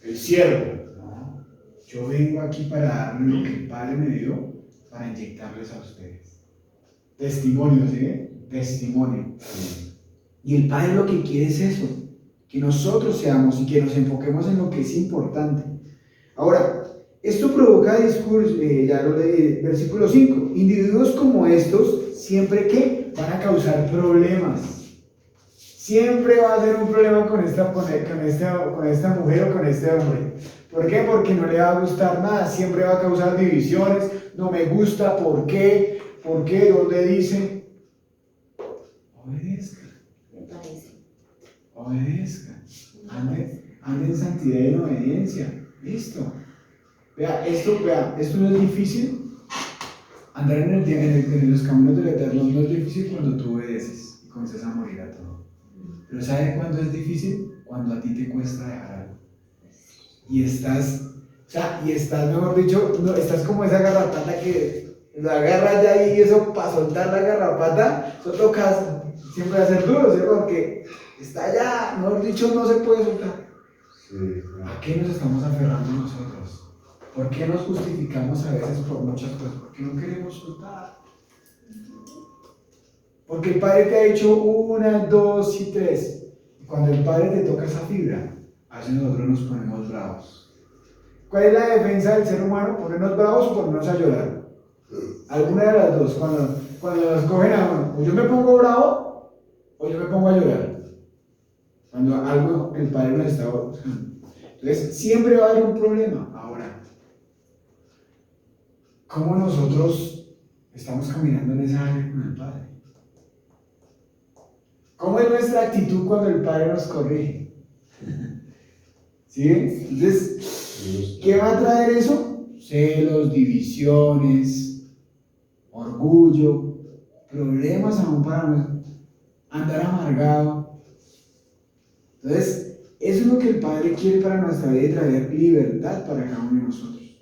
El siervo. No, yo vengo aquí para darle lo que el Padre me dio para inyectarles a ustedes. Testimonio, ¿sí? Testimonio. Y el Padre lo que quiere es eso, que nosotros seamos y que nos enfoquemos en lo que es importante. Ahora, esto provoca discurso, ya lo leí, versículo 5. Individuos como estos, siempre que van a causar problemas. Siempre va a haber un problema con esta mujer o con este hombre. ¿Por qué? Porque no le va a gustar nada, siempre va a causar divisiones, no me gusta, ¿por qué? ¿Por qué? ¿Dónde dice? Obedezca. Me parece. Obedezca. Ande en santidad y en obediencia. Listo. Vea, esto no es difícil. Andar en los caminos del Eterno no es difícil cuando tú obedeces y comienzas a morir a todo. Pero ¿sabes cuándo es difícil? Cuando a ti te cuesta dejar algo. Y estás, mejor dicho, no, estás como esa garrapata que lo agarras ya y eso para soltar la garrapata, eso toca siempre hacer duro, ¿sí? Porque está ya, mejor dicho, no se puede soltar. Sí, ¿A qué nos estamos aferrando nosotros? ¿Por qué nos justificamos a veces por muchas cosas? Porque no queremos soltar. Porque el Padre te ha dicho 1, 2 y 3. Y cuando el Padre te toca esa fibra, a veces nosotros nos ponemos bravos. ¿Cuál es la defensa del ser humano? ¿Ponernos bravos o ponernos a llorar? Alguna de las dos. Cuando nos cogen a uno, o yo me pongo bravo o yo me pongo a llorar. Cuando algo el Padre nos está buscando. Entonces, siempre va a haber un problema. Ahora, ¿cómo nosotros estamos caminando en esa área con el Padre? ¿Cómo es nuestra actitud cuando el Padre nos corrige? ¿Sí? Entonces, ¿qué va a traer eso? Celos, divisiones, orgullo, problemas aún para andar amargado. Entonces, eso es lo que el Padre quiere para nuestra vida y traer libertad para cada uno de nosotros.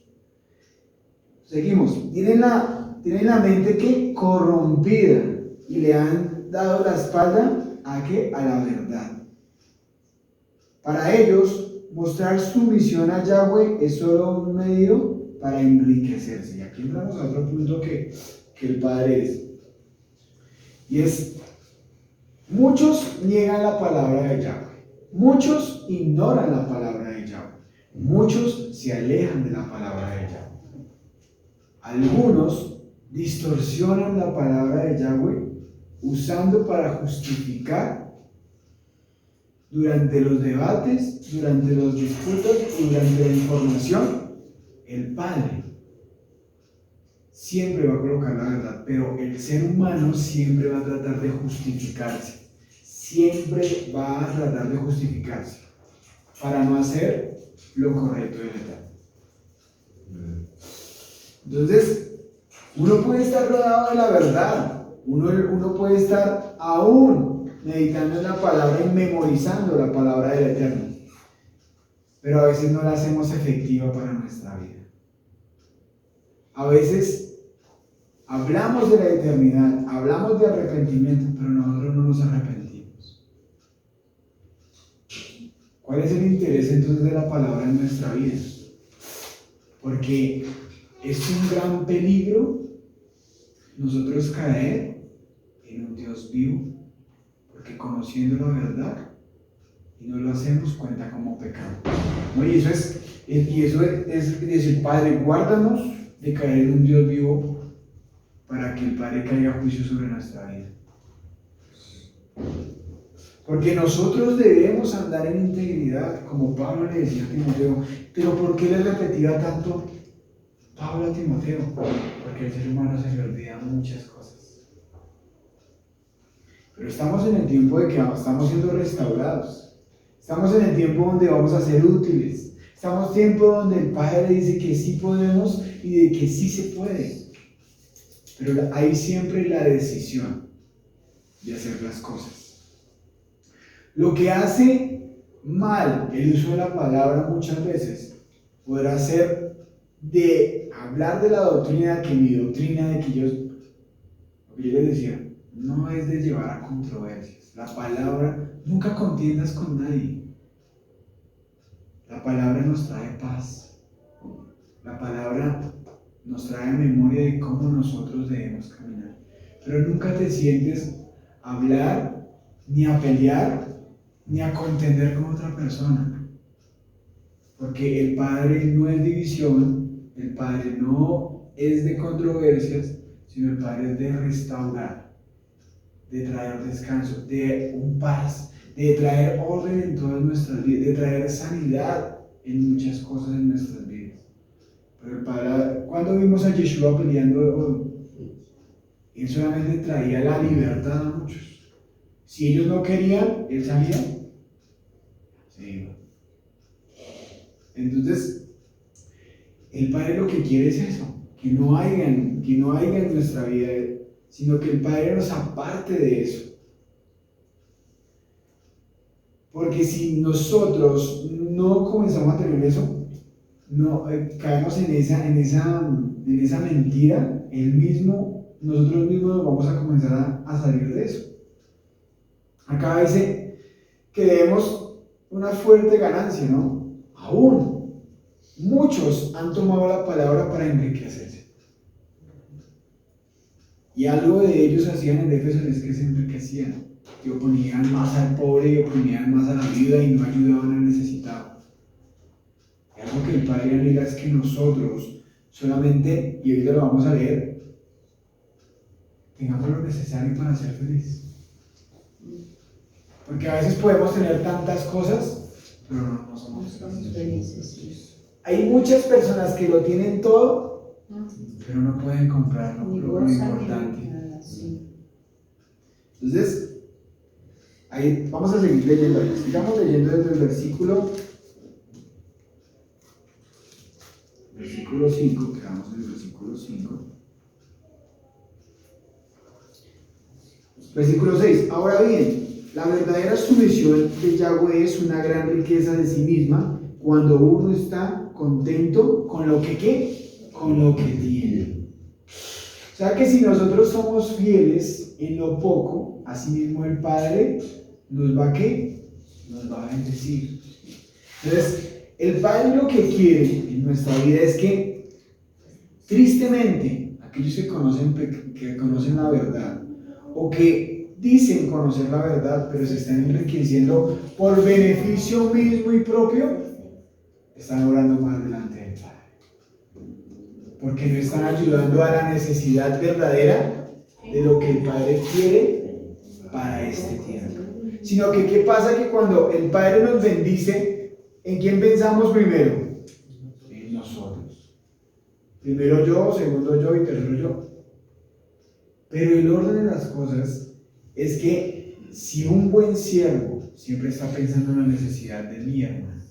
Seguimos. Tienen la mente que corrompida y le han dado la espalda ¿a qué? A la verdad. Para ellos, mostrar sumisión a Yahweh es solo un medio para enriquecerse. Y aquí entramos a otro punto que el Padre es. Y es, muchos niegan la palabra de Yahweh. Muchos ignoran la palabra de Yahweh. Muchos se alejan de la palabra de Yahweh. Algunos distorsionan la palabra de Yahweh usando para justificar durante los debates, durante los disputas y durante la información. El Padre siempre va a colocar la verdad, pero el ser humano siempre va a tratar de justificarse. Siempre va a tratar de justificarse para no hacer lo correcto y legal. Entonces, uno puede estar rodeado de la verdad. Uno puede estar aún meditando en la palabra y memorizando la palabra del Eterno, pero a veces no la hacemos efectiva para nuestra vida. A veces hablamos de la eternidad, hablamos de arrepentimiento, pero nosotros no nos arrepentimos. ¿Cuál es el interés entonces de la palabra en nuestra vida? Porque es un gran peligro nosotros caer en un Dios vivo, porque conociendo la verdad y no lo hacemos cuenta como pecado. ¿No? Y eso es decir, Padre, guárdanos de caer en un Dios vivo para que el Padre caiga juicio sobre nuestra vida. Porque nosotros debemos andar en integridad, como Pablo le decía a Timoteo. Pero ¿por qué le repetía tanto Pablo a Timoteo? Porque el ser humano se le olvida muchas cosas. Pero estamos en el tiempo de que estamos siendo restaurados. Estamos en el tiempo donde vamos a ser útiles. Estamos en el tiempo donde el Padre dice que sí podemos y de que sí se puede. Pero hay siempre la decisión. de hacer las cosas. Lo que hace mal el uso de la palabra muchas veces podrá ser de hablar de la doctrina, que mi doctrina, de que yo, lo que yo les decía, no es de llevar a controversias. La palabra, nunca contiendas con nadie. La palabra nos trae paz. La palabra nos trae memoria de cómo nosotros debemos caminar. Pero nunca te sientes a hablar, ni a pelear, ni a contender con otra persona. Porque el Padre no es división, el Padre no es de controversias, sino el Padre es de restaurar, de traer descanso, de un paz, de traer orden en todas nuestras vidas, de traer sanidad en muchas cosas en nuestras vidas. Pero el Padre, cuando vimos a Yeshua peleando, Él solamente traía la libertad a muchos. Si ellos no querían, Él salía, se iba. Entonces, el Padre lo que quiere es eso, que no haya en nuestra vida, sino que el Padre nos aparte de eso. Porque si nosotros no comenzamos a tener eso, no caemos en esa mentira, nosotros mismos nos vamos a comenzar a salir de eso. Acá dice que debemos una fuerte ganancia, ¿no? Aún muchos han tomado la palabra para enriquecerse. Y algo de ellos hacían en Éfeso es que se enriquecían, que oponían más al pobre y oponían más a la viuda y no ayudaban al necesitado. Y algo que el Padre anhela es que nosotros solamente, y ahorita lo vamos a leer, tengamos lo necesario para ser felices. Porque a veces podemos tener tantas cosas, pero no somos felices. Hay muchas personas que lo tienen todo, pero no pueden comprarlo, lo importante. Entonces, ahí vamos a seguir leyendo. Sigamos leyendo desde el versículo 5, quedamos en el versículo 5. Versículo 6. Ahora bien, la verdadera sumisión de Yahweh es una gran riqueza de sí misma cuando uno está contento con lo que ¿qué? Con lo que tiene. O sea que si nosotros somos fieles en lo poco, asimismo el Padre nos va a ¿qué? Nos va a bendecir. Entonces, el Padre lo que quiere en nuestra vida es que, tristemente, aquellos que conocen la verdad, o que dicen conocer la verdad, pero se están enriqueciendo por beneficio mismo y propio, están orando más delante del Padre. Porque no están ayudando a la necesidad verdadera de lo que el Padre quiere para este tiempo. Sino que, ¿qué pasa? Que cuando el Padre nos bendice, ¿en quién pensamos primero? En nosotros. Primero yo, segundo yo y tercero yo. Pero el orden de las cosas es que si un buen siervo siempre está pensando en la necesidad de mi hermano,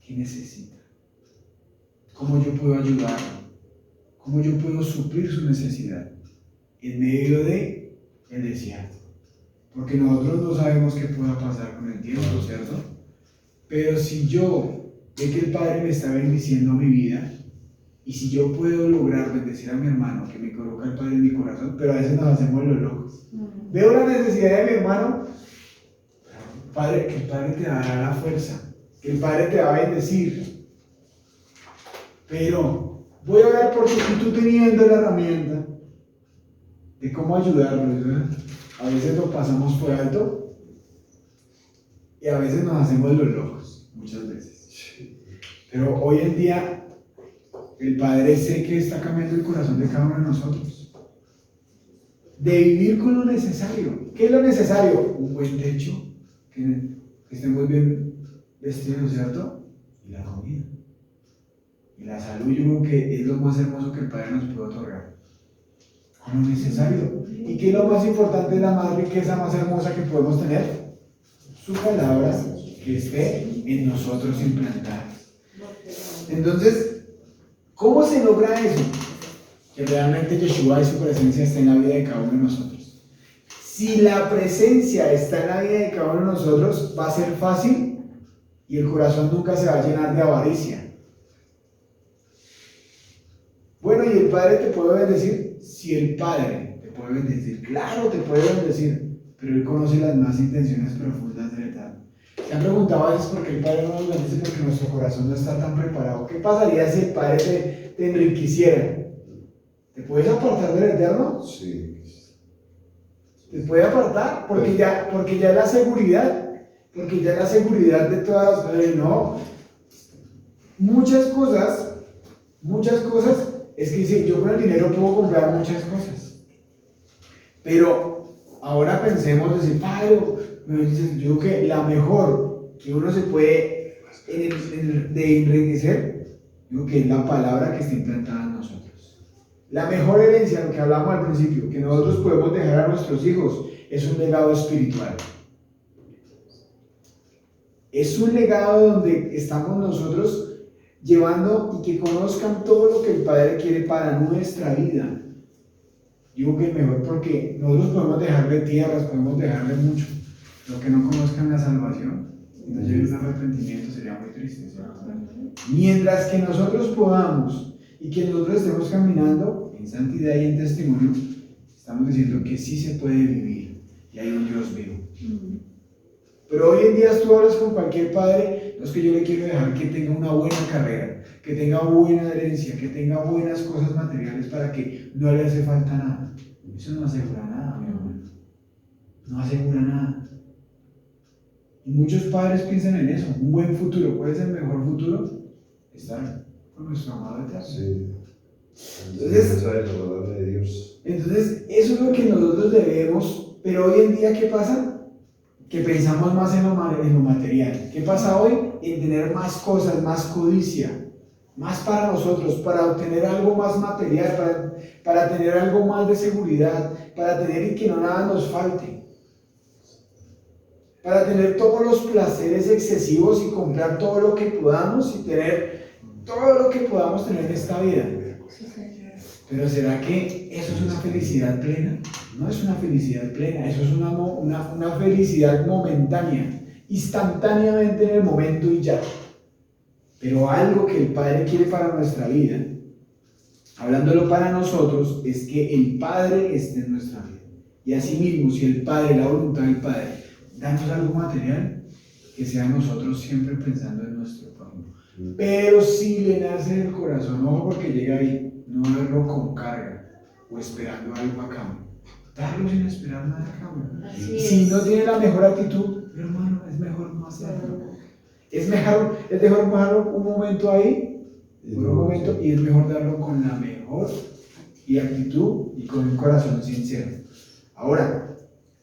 ¿qué necesita? ¿Cómo yo puedo ayudarlo? ¿Cómo yo puedo suplir su necesidad? En medio de el desierto. Porque nosotros no sabemos qué pueda pasar con el tiempo, ¿cierto? Pero si yo ve que el Padre me está bendiciendo mi vida, y si yo puedo lograr bendecir a mi hermano, que me coloca el Padre en mi corazón, pero a veces nos hacemos los locos. Veo la necesidad de mi hermano, Padre, que el Padre te dará la fuerza, que el Padre te va a bendecir. Pero voy a orar por ti y tú teniendo la herramienta de cómo ayudarlo, ¿verdad? A veces lo pasamos por alto y a veces nos hacemos los locos, muchas veces. Pero hoy en día el Padre sé que está cambiando el corazón de cada uno de nosotros. De vivir con lo necesario. ¿Qué es lo necesario? Un buen techo, que estemos bien vestidos, ¿cierto? Y la comida. Y la salud, yo creo que es lo más hermoso que el Padre nos puede otorgar. Con lo necesario. ¿Y qué es lo más importante, la más riqueza, más hermosa que podemos tener? Su palabra que esté en nosotros implantada. Entonces, ¿cómo se logra eso? Que realmente Yeshua y su presencia esté en la vida de cada uno de nosotros. Si la presencia está en la vida de cada uno de nosotros, va a ser fácil y el corazón nunca se va a llenar de avaricia. Bueno, ¿y el Padre te puede bendecir? Si el Padre te puede bendecir, claro, te puede bendecir, pero Él conoce las más intenciones profundas del Eterno. ¿Se han preguntado a veces por qué el Padre no nos bendice? Porque nuestro corazón no está tan preparado. ¿Qué pasaría si el Padre te enriqueciera? ¿Te puedes apartar del Eterno? Sí. Te puede apartar porque ya es la seguridad, de todas las cosas. No, muchas cosas, es que sí, yo con el dinero puedo comprar muchas cosas, pero ahora pensemos, decir, Padre, yo creo que la mejor que uno se puede de enriquecer, yo creo que es la palabra que está implantada en nosotros. La mejor herencia, lo que hablamos al principio, que nosotros podemos dejar a nuestros hijos, es un legado espiritual. Es un legado donde estamos nosotros llevando y que conozcan todo lo que el Padre quiere para nuestra vida. Digo que es mejor porque nosotros podemos dejarle tierras, podemos dejarle mucho. Lo que no conozcan la salvación, si no llega un arrepentimiento, sería muy triste, ¿cierto? Mientras que nosotros podamos y que nosotros estemos caminando en santidad y en testimonio, estamos diciendo que sí se puede vivir y hay un Dios vivo. Pero hoy en día tú hablas con cualquier padre, no es que yo le quiero dejar que tenga una buena carrera, que tenga buena herencia, que tenga buenas cosas materiales para que no le hace falta nada. Eso no asegura nada, mi hermano. No asegura nada. Y muchos padres piensan en eso, un buen futuro. ¿Cuál es el mejor futuro? Estar con nuestro amado Eterno. Sí. Entonces, La palabra de Dios. Entonces, eso es lo que nosotros debemos, pero hoy en día, ¿qué pasa? Que pensamos más en lo material. ¿Qué pasa hoy? En tener más cosas, más codicia, más para nosotros, para obtener algo más material, para tener algo más de seguridad, para tener y que no nada nos falte, para tener todos los placeres excesivos y comprar todo lo que podamos y tener todo lo que podamos tener en esta vida. Pero ¿será que eso es una felicidad plena? No es una felicidad plena, eso es una felicidad momentánea, instantáneamente en el momento y ya. Pero algo que el Padre quiere para nuestra vida, hablándolo para nosotros, es que el Padre esté en nuestra vida. Y asimismo, si el Padre, la voluntad del Padre, danos algo material, que sea nosotros siempre pensando en nuestro prójimo. Pero si le nace del corazón, ojo, porque llega ahí, no darlo con carga o esperando algo a cambio. Darlo sin esperar nada a cambio. Si no tiene la mejor actitud, hermano, es mejor no hacerlo. Es mejor darlo un momento ahí, y es mejor darlo con la mejor actitud y con un corazón sincero. Ahora,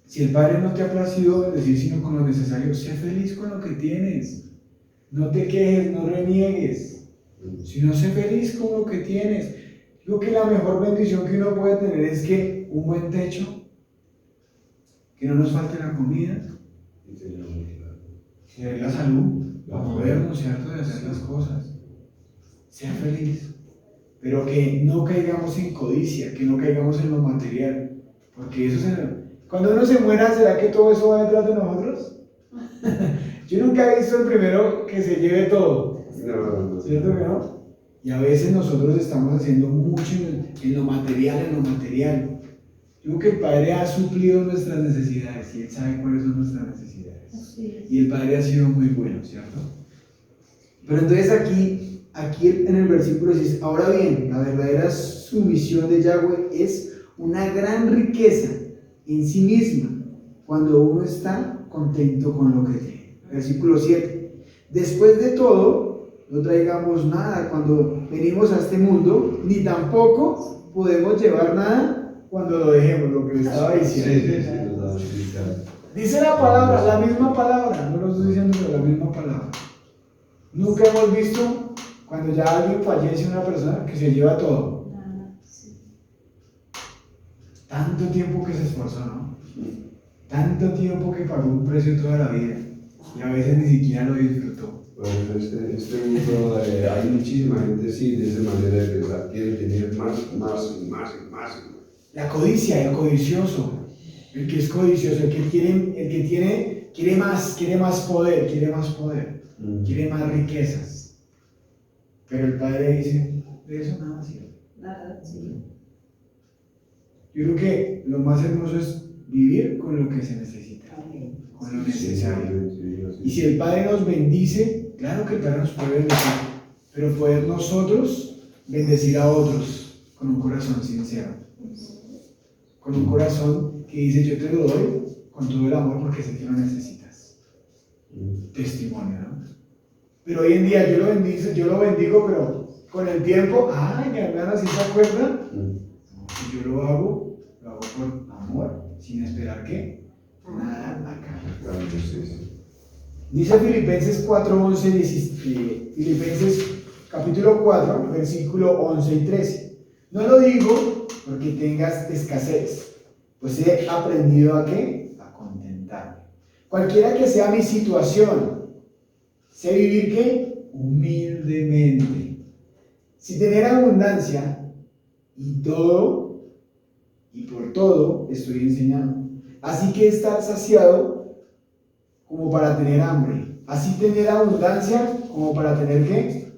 si el Padre no te ha placido decir sino con lo necesario, sé feliz con lo que tienes. No te quejes, no reniegues, sino sé feliz con lo que tienes. Digo que la mejor bendición que uno puede tener es que un buen techo, que no nos falte la comida, tener la salud, para poder, ¿cierto?, de hacer las cosas. Sea feliz, pero que no caigamos en codicia, que no caigamos en lo material, porque eso cuando uno se muera, ¿será que todo eso va detrás de nosotros? Yo nunca he visto el primero que se lleve todo, ¿cierto que no? Y a veces nosotros estamos haciendo mucho en lo material. Yo creo que el Padre ha suplido nuestras necesidades y Él sabe cuáles son nuestras necesidades. Y el Padre ha sido muy bueno, ¿cierto? Pero entonces aquí en el versículo dice, ahora bien, la verdadera sumisión de Yahweh es una gran riqueza en sí misma cuando uno está contento con lo que tiene. Versículo 7. Después de todo, no traigamos nada cuando venimos a este mundo, ni tampoco podemos llevar nada cuando lo dejemos, lo que le estaba diciendo. Dice la palabra, la misma palabra, no lo estoy diciendo, pero la misma palabra. Nunca hemos visto cuando ya alguien fallece, una persona que se lleva todo. Tanto tiempo que se esforzó, ¿no? Tanto tiempo que pagó un precio toda la vida y a veces ni siquiera lo disfrutó. Bueno, este mundo hay muchísima gente, sí, de esa manera de pensar, quiere tener más. La codicia, el codicioso. El que es codicioso, quiere más poder, quiere más riquezas. Pero el Padre dice, de eso nada sirve. Nada, sí. Yo creo que lo más hermoso es vivir con lo que se necesita, Amén. con lo necesario. Sí. Y si el Padre nos bendice, claro que el Padre nos puede bendecir, pero poder nosotros bendecir a otros con un corazón sincero, con un corazón que dice yo te lo doy con todo el amor porque sé que lo necesitas. Testimonio, ¿no? Pero hoy en día yo lo bendigo, pero con el tiempo, ay, mi hermana, ¿sí se acuerda? Si yo lo hago por amor, sin esperar que nada acá. Dice Filipenses 4:11, Filipenses capítulo 4, versículo 11 y 13. No lo digo porque tengas escasez, pues he aprendido ¿a qué? A contentarme. Cualquiera que sea mi situación, sé vivir ¿qué? Humildemente. Si tener abundancia y todo, y por todo estoy enseñando. Así que estar saciado como para tener hambre. Así tener abundancia como para tener ¿qué?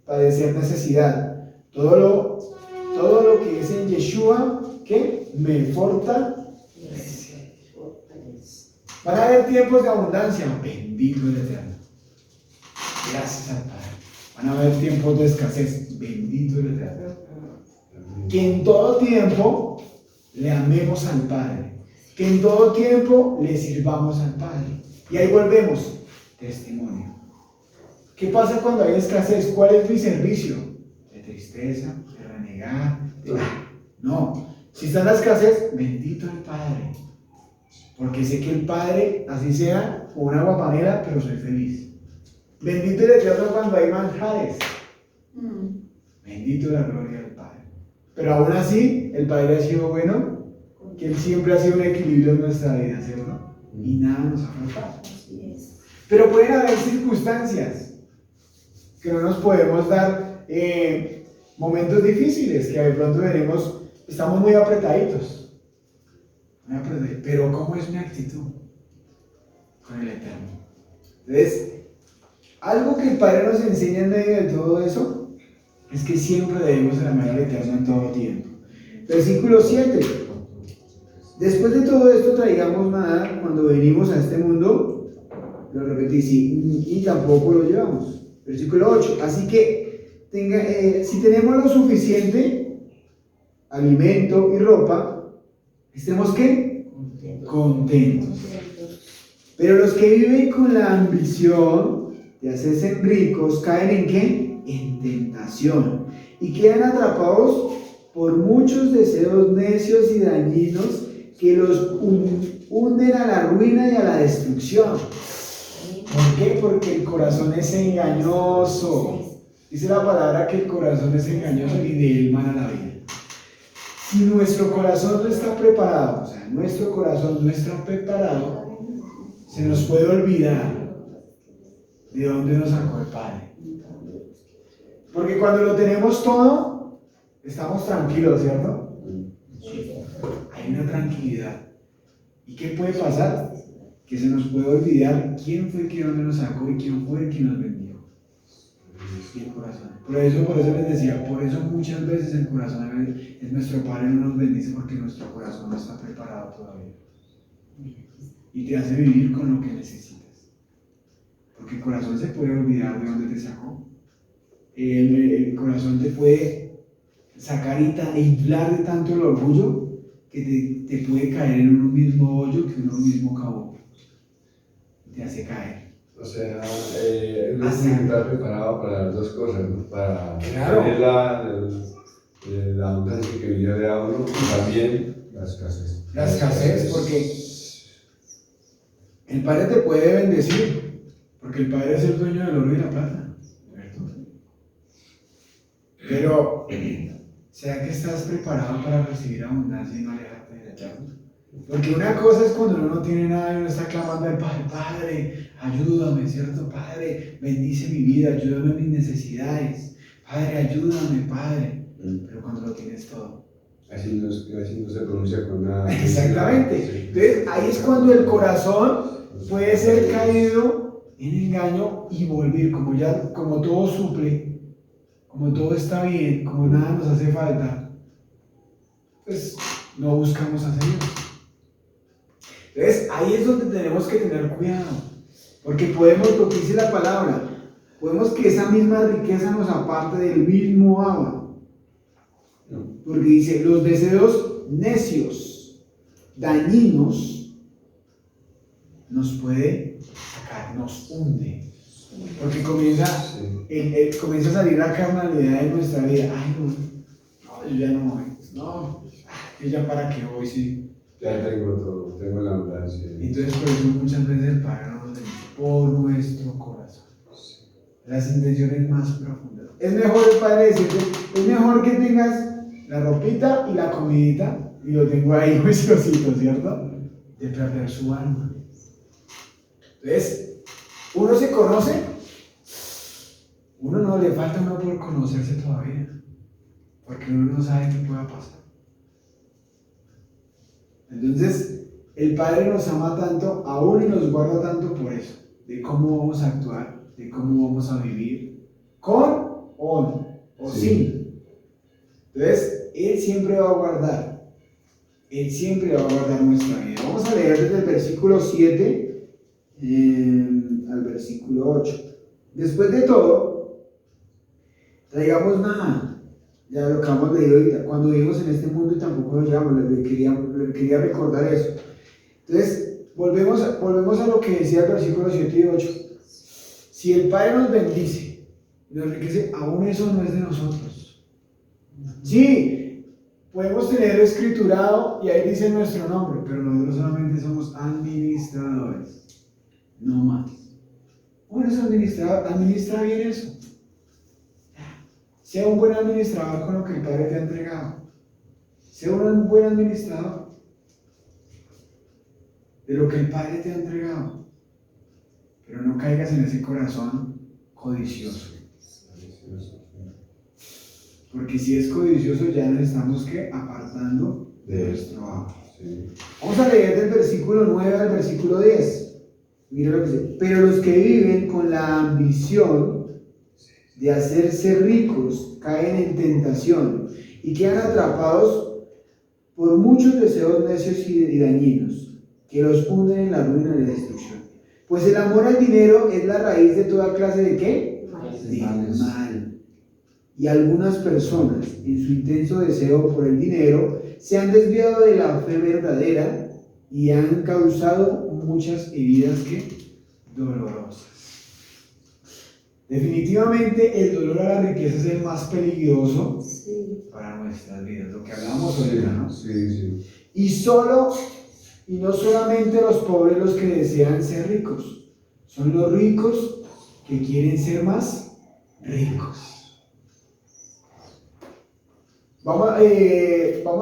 Padecer necesidad. Todo lo que es en Yeshua que me fortalece. Van a haber tiempos de abundancia. Bendito el Eterno. Gracias al Padre. Van a haber tiempos de escasez. Bendito el Eterno. Que en todo tiempo le amemos al Padre. Que en todo tiempo le sirvamos al Padre. Y ahí volvemos. Testimonio. ¿Qué pasa cuando hay escasez? ¿Cuál es mi servicio? De tristeza, de renegar. No. Si está en la escasez, bendito el Padre. Porque sé que el Padre, así sea, con una guapanera, pero soy feliz. Bendito el Eterno cuando hay manjares. Bendito la gloria del Padre. Pero aún así, el Padre ha sido bueno, que Él siempre ha sido un equilibrio en nuestra vida, ¿cierto? Y nada nos ha faltado. Pero pueden haber circunstancias que no nos podemos dar momentos difíciles, que de pronto veremos, estamos muy apretaditos. Pero ¿cómo es mi actitud con el Eterno? Entonces, algo que el Padre nos enseña en medio de todo eso es que siempre debemos amar al Eterno en todo tiempo. Versículo 7. Después de todo esto traigamos nada cuando venimos a este mundo, lo repetí, y tampoco lo llevamos. Versículo 8. Así que si tenemos lo suficiente, alimento y ropa, estemos ¿qué? Contentos. Pero los que viven con la ambición de hacerse ricos caen ¿en qué? En tentación y quedan atrapados por muchos deseos necios y dañinos que los hunden a la ruina y a la destrucción. ¿Por qué? Porque el corazón es engañoso. Dice la palabra que el corazón es engañoso y de él mana la vida. Si nuestro corazón no está preparado, o sea, nuestro corazón no está preparado, se nos puede olvidar de dónde nos sacó el Padre. Porque cuando lo tenemos todo, estamos tranquilos, ¿cierto? Hay una tranquilidad. ¿Y qué puede pasar? Que se nos puede olvidar quién fue el que nos sacó y quién fue el que nos bendijo. Y el corazón. Por eso les decía, por eso muchas veces el corazón es nuestro Padre no nos bendice porque nuestro corazón no está preparado todavía. Y te hace vivir con lo que necesitas. Porque el corazón se puede olvidar de dónde te sacó. El corazón te puede sacar e inflar de tanto el orgullo que te puede caer en uno mismo hoyo que uno mismo cavó. Te hace caer. O sea, uno tiene que estar preparado para las dos cosas, ¿no? Para claro. tener la abundancia que viene de uno y también la escasez. La escasez, porque el Padre te puede bendecir, porque el Padre es el dueño del oro y la plata, ¿cierto? Pero, ¿será que estás preparado para recibir abundancia y no alejarte del Eterno? Porque una cosa es cuando uno no tiene nada y uno está clamando al Padre, Padre, ayúdame, ¿cierto? Padre, bendice mi vida, ayúdame en mis necesidades. Padre, ayúdame, Padre. Pero cuando lo tienes todo, Así no se pronuncia con nada. Exactamente. Sí. Entonces, ahí es cuando el corazón puede ser caído en engaño y volver, como todo suple, como todo está bien, como nada nos hace falta, pues no buscamos a Señor. Entonces, ahí es donde tenemos que tener cuidado, porque podemos, lo que dice la palabra, podemos que esa misma riqueza nos aparte del mismo agua. Porque dice, los deseos necios, dañinos, nos puede sacar, nos hunde. Porque comienza a salir la carnalidad de nuestra vida. Ay, no, yo ya no voy. No, yo ya para qué voy, sí. Ya tengo todo, tengo la abundancia. Entonces, por eso muchas veces el Padre nos dice, por nuestro corazón. Las intenciones más profundas. Es mejor, el Padre decirte, es mejor que tengas la ropita y la comidita, y lo tengo ahí juiciosito, ¿cierto? De perder su alma. Entonces, uno se conoce, uno no le falta uno por conocerse todavía, porque uno no sabe qué pueda pasar. Entonces, el Padre nos ama tanto, aún y nos guarda tanto por eso, de cómo vamos a actuar, de cómo vamos a vivir, con o sin. Entonces, Él siempre va a guardar. Él siempre va a guardar nuestra vida. Vamos a leer desde el versículo 7 al versículo 8. Después de todo, traigamos nada. Ya lo acabamos de leer ahorita. Cuando vivimos en este mundo y tampoco lo llevamos, le quería recordar eso. Entonces, volvemos a lo que decía el versículo 7 y 8. Si el Padre nos bendice, nos enriquece, aún eso no es de nosotros. Sí, podemos tener escriturado y ahí dice nuestro nombre, pero nosotros solamente somos administradores, no más. Bueno, es administrador, administra bien eso. Sea un buen administrador con lo que el Padre te ha entregado. Sea un buen administrador de lo que el Padre te ha entregado. Pero no caigas en ese corazón codicioso. Porque si es codicioso ya nos estamos apartando de nuestro amor. Sí. Vamos a leer del versículo 9 al versículo 10. Mira lo que dice. Pero los que viven con la ambición de hacerse ricos caen en tentación y quedan atrapados por muchos deseos necios y dañinos que los hunden en la ruina y la destrucción. Pues el amor al dinero es la raíz de toda clase de ¿qué? De mal. Y algunas personas, en su intenso deseo por el dinero, se han desviado de la fe verdadera y han causado muchas heridas dolorosas. Definitivamente el dolor a la riqueza es el más peligroso para nuestras vidas, lo que hablamos ahorita, ¿no? Sí. Y no solamente los pobres los que desean ser ricos, son los ricos que quieren ser más ricos. Vamos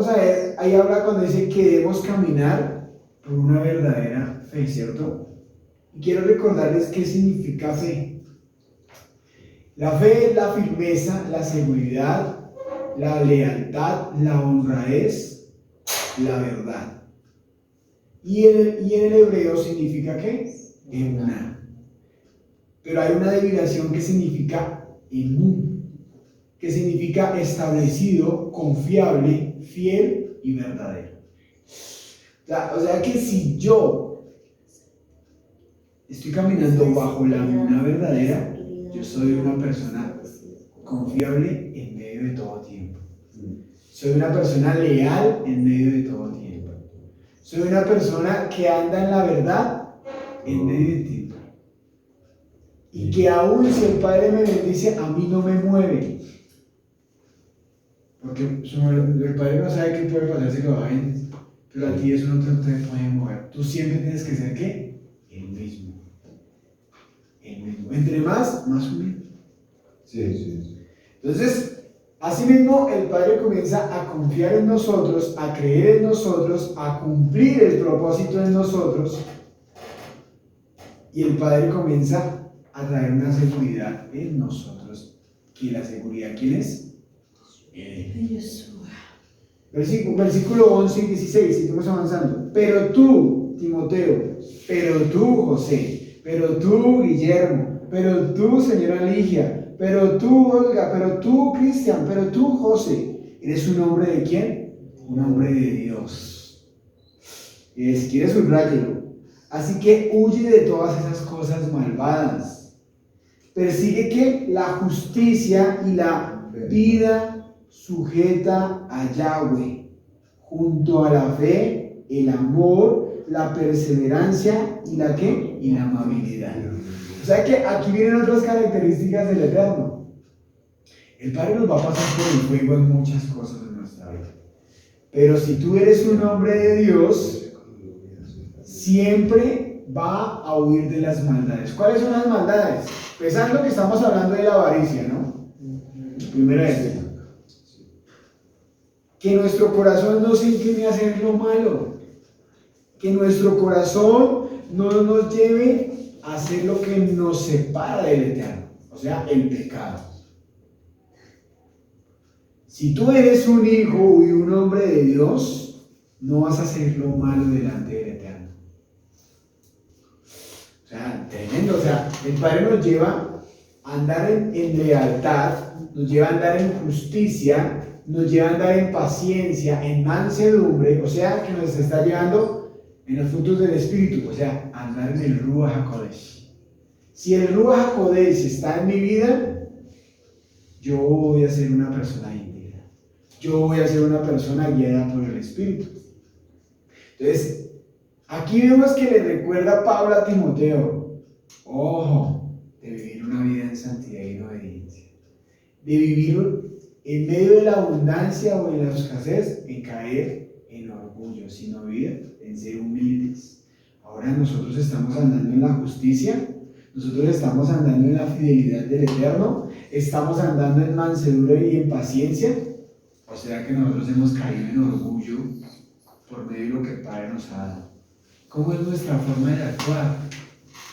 a ver, ahí habla cuando dice que debemos caminar por una verdadera fe, ¿cierto? Y quiero recordarles qué significa fe. La fe es la firmeza, la seguridad, la lealtad, la honradez, la verdad. Y en el hebreo significa ¿qué? Emuná. Pero hay una derivación que significa emú, que significa establecido, confiable, fiel y verdadero. O sea que si yo estoy caminando bajo la emuná verdadera, yo soy una persona confiable en medio de todo tiempo. Soy una persona leal en medio de todo tiempo. Soy una persona que anda en la verdad en medio del tiempo. Y que aún si el Padre me bendice, a mí no me mueve. Porque el Padre no sabe qué puede pasar si lo va a bendecir. Pero a ti eso no te puede mover. Tú siempre tienes que ser ¿qué? El mismo. El mismo. Entre más humilde. Sí. Entonces, asimismo, el Padre comienza a confiar en nosotros, a creer en nosotros, a cumplir el propósito en nosotros. Y el Padre comienza a traer una seguridad en nosotros. ¿Que la seguridad quién es? Él. Versículo 11 y 16, seguimos avanzando. Pero tú, Timoteo, pero tú, José, pero tú, Guillermo, pero tú, señora Ligia, pero tú, Olga, pero tú, Cristian, pero tú, José, ¿eres un hombre de quién? Un hombre de Dios. Y si quieres subráyelo. Así que huye de todas esas cosas malvadas. Persigue que la justicia y la vida sujeta a Yahweh, junto a la fe, el amor, la perseverancia y la ¿qué? Y la amabilidad. O sea que aquí vienen otras características del Eterno. El Padre nos va a pasar por el fuego en muchas cosas en nuestra vida. Pero si tú eres un hombre de Dios, siempre va a huir de las maldades. ¿Cuáles son las maldades? Pensando que estamos hablando de la avaricia, ¿no? Primera vez. Que nuestro corazón no se incline a hacer lo malo. Que nuestro corazón no nos lleve a hacer lo que nos separa del Eterno. O sea, el pecado. Si tú eres un hijo y un hombre de Dios, no vas a hacer lo malo delante del Eterno. O sea, tremendo. O sea, el Padre nos lleva a andar en lealtad, nos lleva a andar en justicia, nos lleva a andar en paciencia, en mansedumbre. O sea, que nos está llevando en los frutos del Espíritu. O sea, a andar en el Ruach HaKodesh. Si el Ruach HaKodesh está en mi vida, yo voy a ser una persona íntegra. Yo voy a ser una persona guiada por el Espíritu. Entonces, aquí vemos que le recuerda Pablo a Timoteo, ojo, de vivir una vida en santidad y en obediencia, de vivir en medio de la abundancia o en la escasez, en caer en orgullo, sino vivir en ser humildes. Ahora nosotros estamos andando en la justicia, nosotros estamos andando en la fidelidad del Eterno, estamos andando en mansedumbre y en paciencia. ¿O será que nosotros hemos caído en orgullo por medio de lo que el Padre nos ha dado? ¿Cómo es nuestra forma de actuar?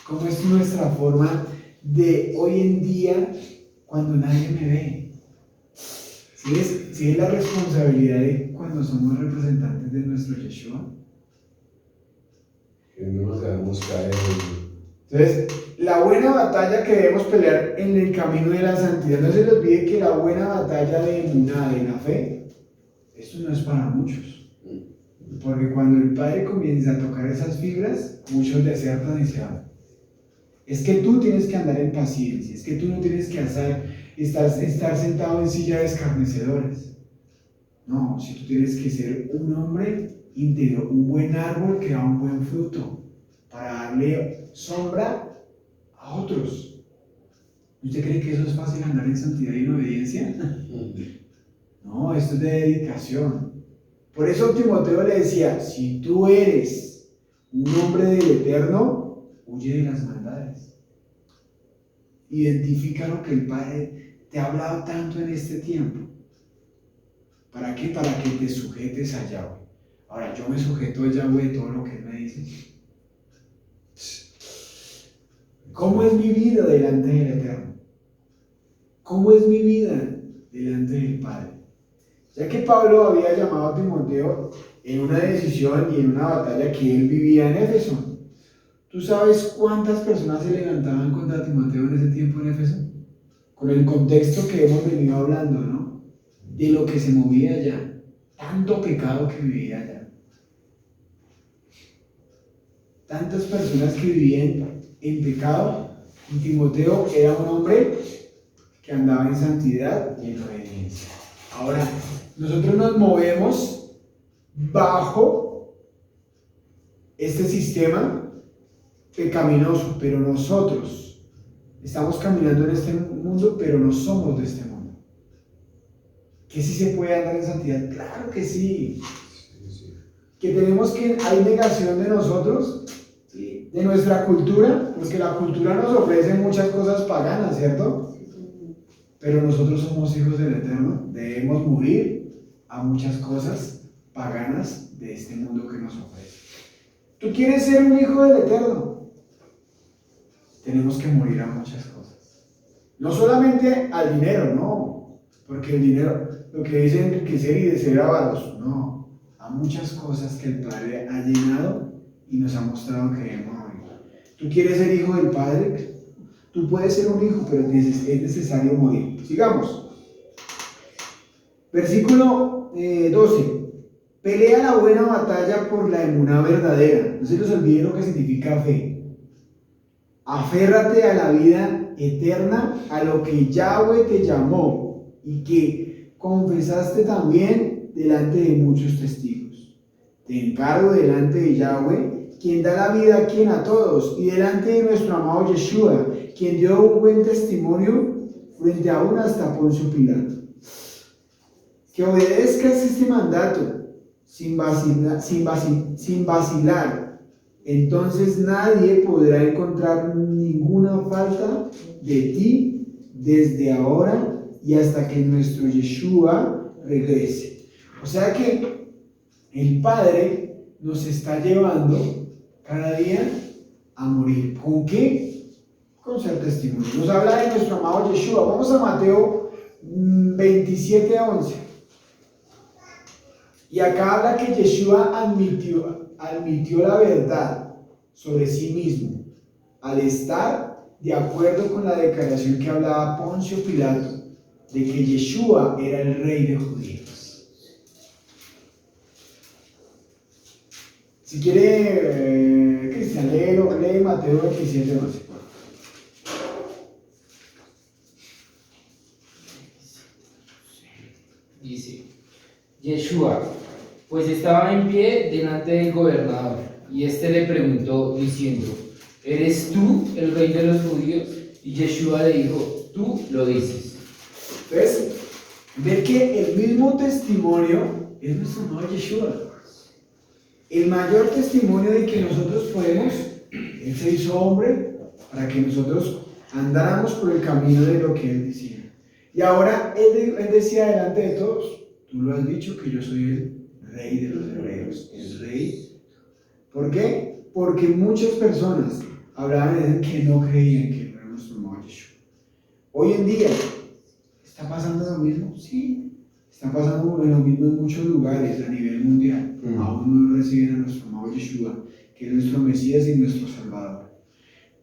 ¿Cómo es nuestra forma de hoy en día cuando nadie me ve? ¿Sí es la responsabilidad de cuando somos representantes de nuestro Yeshua? Que no nos dejamos caer. Entonces, la buena batalla que debemos pelear en el camino de la santidad, no se les olvide que la buena batalla de emuná, de la fe, esto no es para muchos. Porque cuando el Padre comienza a tocar esas fibras, muchos desertan y se van. Es que tú tienes que andar en paciencia, es que tú no tienes que estar sentado en silla de escarnecedores. No, si tú tienes que ser un hombre íntegro, un buen árbol que da un buen fruto, para darle sombra a otros. ¿Usted cree que eso es fácil, andar en santidad y en obediencia? No, esto es de dedicación. Por eso Timoteo le decía, si tú eres un hombre del Eterno, huye de las maldades. Identifica lo que el Padre te ha hablado tanto en este tiempo. ¿Para qué? Para que te sujetes a Yahweh. Ahora, yo me sujeto a Yahweh de todo lo que Él me dice. ¿Cómo es mi vida delante del Eterno? ¿Cómo es mi vida delante del Padre? Ya que Pablo había llamado a Timoteo en una decisión y en una batalla que él vivía en Éfeso. ¿Tú sabes cuántas personas se levantaban contra Timoteo en ese tiempo en Éfeso? Con el contexto que hemos venido hablando, ¿no? De lo que se movía allá. Tanto pecado que vivía allá. Tantas personas que vivían en pecado, y Timoteo era un hombre que andaba en santidad y en obediencia. Ahora, nosotros nos movemos bajo este sistema pecaminoso, pero nosotros estamos caminando en este mundo, pero no somos de este mundo. ¿Que sí se puede andar en santidad? Claro que sí. Que tenemos que, hay negación de nosotros, ¿sí? De nuestra cultura, porque la cultura nos ofrece muchas cosas paganas, ¿cierto? Pero nosotros somos hijos del Eterno, debemos morir a muchas cosas paganas de este mundo que nos ofrece. ¿Tú quieres ser un hijo del Eterno? Tenemos que morir a muchas cosas. No solamente al dinero, no, porque el dinero, lo que dice enriquecer y de ser avaros. No, a muchas cosas que el Padre ha llenado y nos ha mostrado que debemos morir. ¿Tú quieres ser hijo del Padre? Tú puedes ser un hijo, pero es necesario morir. Sigamos. Versículo 12. Pelea la buena batalla por la emuná verdadera. No se les olvide lo que significa fe. Aférrate a la vida eterna, a lo que Yahweh te llamó y que confesaste también delante de muchos testigos. Te encargo delante de Yahweh, quien da la vida a todos, y delante de nuestro amado Yeshua, quien dio un buen testimonio frente aún hasta Poncio Pilato. Que obedezcas este mandato sin vacilar. Entonces nadie podrá encontrar ninguna falta de ti desde ahora y hasta que nuestro Yeshua regrese. O sea que el Padre nos está llevando cada día a morir. ¿Con qué? Con ser testimonio. Nos habla de nuestro amado Yeshua. Vamos a Mateo 27:11. Y acá habla que Yeshua admitió la verdad sobre sí mismo al estar de acuerdo con la declaración que hablaba Poncio Pilato de que Yeshua era el rey de judíos. Si quiere, Cristian, lee Mateo 27:11. Dice, Yeshua, pues estaba en pie delante del gobernador, y éste le preguntó diciendo, ¿eres tú el rey de los judíos? Y Yeshua le dijo, tú lo dices. Entonces, ver que el mismo testimonio es nuestro amado Yeshua. El mayor testimonio de que nosotros podemos, Él se hizo hombre para que nosotros andáramos por el camino de lo que Él decía. Y ahora Él decía delante de todos, tú lo has dicho que yo soy el rey de los hebreos, el rey. ¿Por qué? Porque muchas personas hablaban de que no creían que Él era nuestro amado Yeshua. Hoy en día, ¿está pasando lo mismo? Sí. Está pasando lo mismo en muchos lugares a nivel mundial. Aún no reciben a nuestro amado Yeshua, que es nuestro Mesías y nuestro Salvador.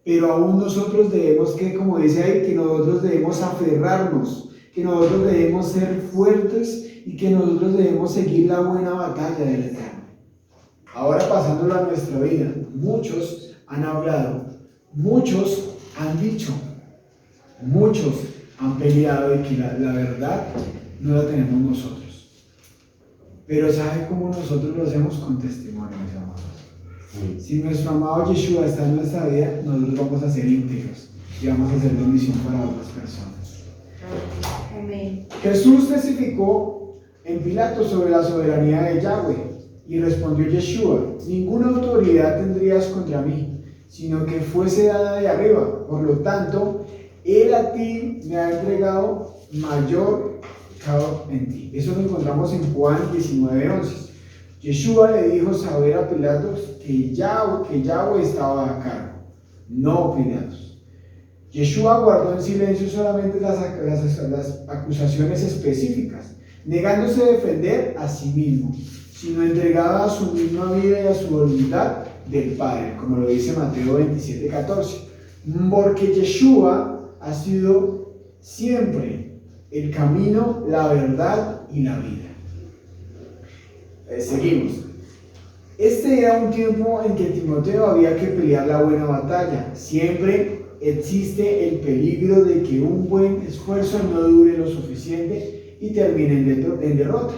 Pero aún nosotros debemos, como dice ahí, que nosotros debemos aferrarnos, que nosotros debemos ser fuertes y que nosotros debemos seguir la buena batalla del Eterno. Ahora pasándolo a nuestra vida, muchos han hablado, muchos han dicho, muchos han peleado de que la verdad no la tenemos nosotros. Pero ¿sabe cómo nosotros lo hacemos? Con testimonio, mis amados. Si nuestro amado Yeshua está en nuestra vida, nosotros vamos a ser íntegros y vamos a hacer bendición para otras personas. Amén. Jesús testificó en Pilato sobre la soberanía de Yahweh y respondió Yeshua, ninguna autoridad tendrías contra mí, sino que fuese dada de arriba. Por lo tanto, Él a ti me ha entregado mayor pecado en ti. Eso lo encontramos en Juan 19:11. Yeshua le dijo saber a Pilatos que Yahweh estaba a cargo, no Pilatos. Yeshua guardó en silencio solamente las acusaciones específicas, negándose a defender a sí mismo, sino entregaba a su misma vida y a su voluntad del Padre, como lo dice Mateo 27:14. Porque Yeshua ha sido siempre el camino, la verdad y la vida. Seguimos. Este era un tiempo en que Timoteo había que pelear la buena batalla. Siempre existe el peligro de que un buen esfuerzo no dure lo suficiente y termine en derrota.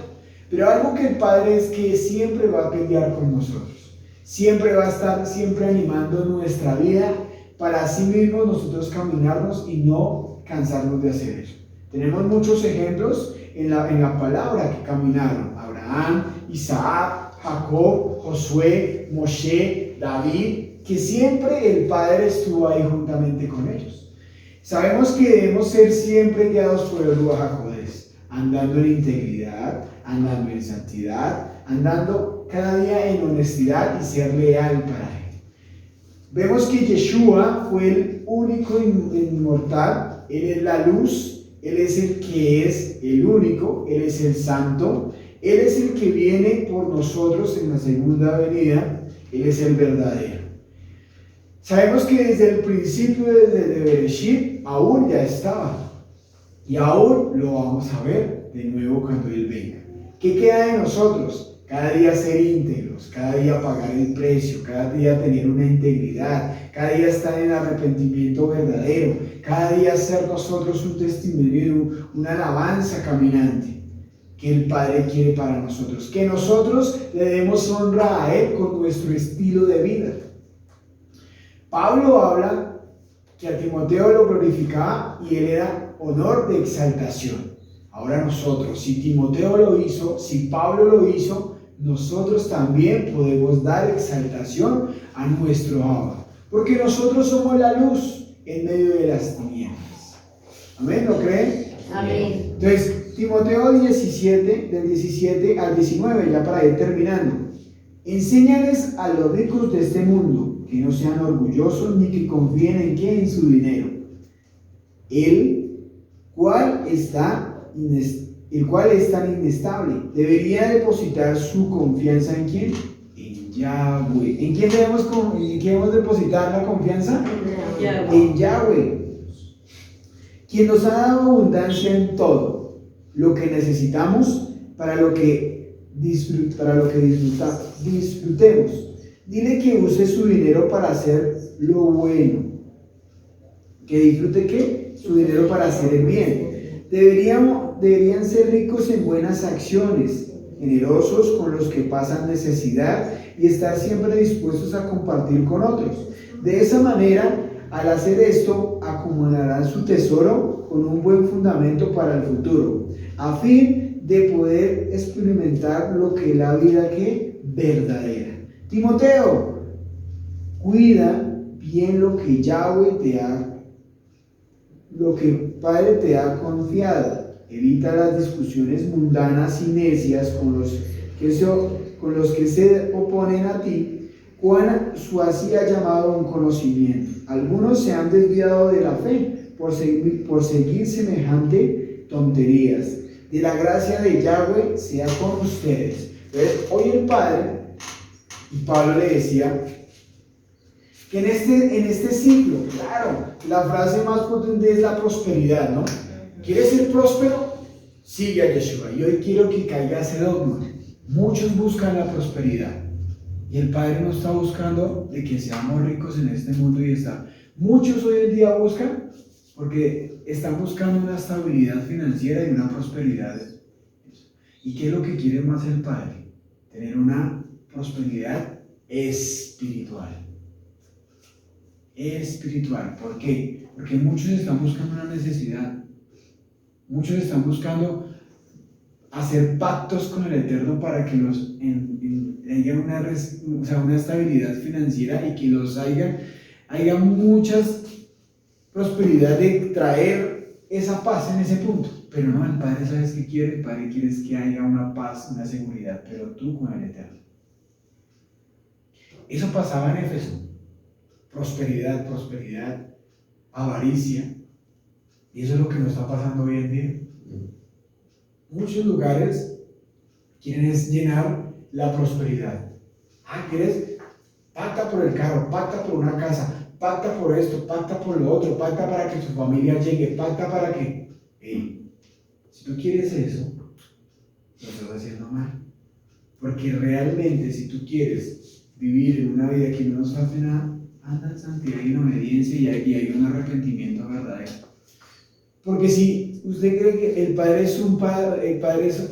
Pero algo que el Padre es que siempre va a pelear con nosotros. Siempre va a estar siempre animando nuestra vida para así mismo nosotros caminarnos y no cansarnos de hacer eso. Tenemos muchos ejemplos en la palabra que caminaron. Abraham, Isaac, Jacob, Josué, Moshe, David, que siempre el Padre estuvo ahí juntamente con ellos. Sabemos que debemos ser siempre guiados por el Ruach HaKodesh, andando en integridad, andando en santidad, andando cada día en honestidad y ser leal para Él. Vemos que Yeshua fue el único inmortal, Él es la luz, Él es el que es el único, Él es el santo, Él es el que viene por nosotros en la segunda venida, Él es el verdadero. Sabemos que desde el principio, desde Bereshit, aún ya estaba. Y aún lo vamos a ver de nuevo cuando Él venga. ¿Qué queda de nosotros? Cada día ser íntegros, cada día pagar el precio, cada día tener una integridad, cada día estar en arrepentimiento verdadero, cada día ser nosotros un testimonio, una alabanza caminante que el Padre quiere para nosotros. Que nosotros le demos honra a Él con nuestro estilo de vida. Pablo habla que a Timoteo lo glorificaba y él era honor de exaltación. Ahora nosotros, si Timoteo lo hizo, si Pablo lo hizo, nosotros también podemos dar exaltación a nuestro Abba, porque nosotros somos la luz en medio de las tinieblas. ¿Amén? ¿Lo creen? Amén. Entonces, Timoteo 17, del 17 al 19, ya para ir terminando. Enséñales a los ricos de este mundo que no sean orgullosos ni que confíen en qué, en su dinero, el cual es tan inestable. Debería depositar su confianza en quién, en Yahweh. ¿En quién debemos depositar la confianza? En Yahweh, quien nos ha dado abundancia en todo lo que necesitamos para lo que disfrutemos. Dile que use su dinero para hacer lo bueno. ¿Que disfrute qué? Su dinero para hacer el bien. Deberían ser ricos en buenas acciones, generosos con los que pasan necesidad y estar siempre dispuestos a compartir con otros. De esa manera, al hacer esto, acumularán su tesoro con un buen fundamento para el futuro, a fin de poder experimentar lo que es la vida que verdadera. Timoteo, cuida bien lo que Padre te ha confiado. Evita las discusiones mundanas y necias con los que se oponen a ti, cuán así ha llamado un conocimiento. Algunos se han desviado de la fe por seguir semejante tonterías. De la gracia de Yahweh sea con ustedes. Entonces, hoy el Padre, y Pablo le decía, que en este ciclo, claro, la frase más potente es la prosperidad, ¿no? ¿Quieres ser próspero? Sigue a Yeshua. Y hoy quiero que caiga ese dogma. Muchos buscan la prosperidad. Y el Padre no está buscando de que seamos ricos en este mundo y está. Muchos hoy en día buscan porque están buscando una estabilidad financiera y una prosperidad. ¿Y qué es lo que quiere más el Padre? Tener una prosperidad espiritual. Espiritual. ¿Por qué? Porque muchos están buscando una necesidad. Muchos están buscando hacer pactos con el Eterno para que haya una estabilidad financiera y que haya muchas prosperidad de traer esa paz en ese punto. Pero no, el Padre, ¿sabes qué quiere? El Padre quiere que haya una paz, una seguridad, pero tú con el Eterno. Eso pasaba en Éfeso. Prosperidad, avaricia. Y eso es lo que nos está pasando hoy en día. Muchos lugares quieren llenar la prosperidad. ¿Quieres? Pacta por el carro, pacta por una casa, pacta por esto, pacta por lo otro, pacta para que tu familia llegue, pacta para que... si tú quieres eso, lo estás haciendo mal. Porque realmente si tú quieres vivir en una vida que no nos falte nada, anda en santidad y en obediencia y hay un arrepentimiento verdadero. Porque si usted cree que el Padre es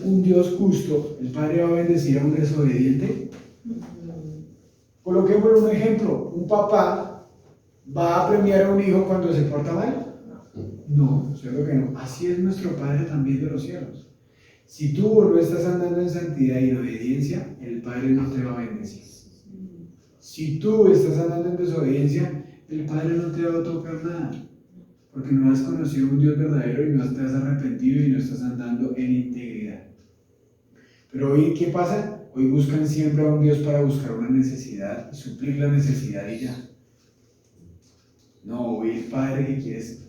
un Dios justo, ¿el Padre va a bendecir a un desobediente? Coloquémosle un ejemplo. ¿Un papá va a premiar a un hijo cuando se porta mal? No, cierto que no. Así es nuestro Padre también de los cielos. Si tú no estás andando en santidad y en obediencia, el Padre no te va a bendecir. Si tú estás andando en desobediencia, el Padre no te va a tocar nada. Porque no has conocido un Dios verdadero y no te has arrepentido y no estás andando en integridad. Pero hoy, ¿qué pasa? Hoy buscan siempre a un Dios para buscar una necesidad y suplir la necesidad y ya. No, hoy el Padre que quiere es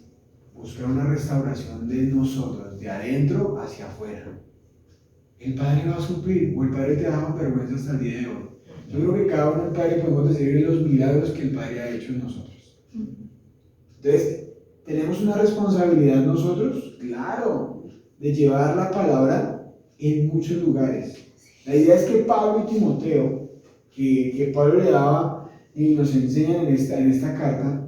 buscar una restauración de nosotros, de adentro hacia afuera. El Padre va a suplir, o el Padre te da vergüenza hasta el día de hoy. Yo creo que cada uno del Padre podemos decir los milagros que el Padre ha hecho en nosotros. Entonces, ¿tenemos una responsabilidad nosotros? Claro, de llevar la palabra en muchos lugares. La idea es que Pablo y Timoteo, que Pablo le daba y nos enseñan en esta carta,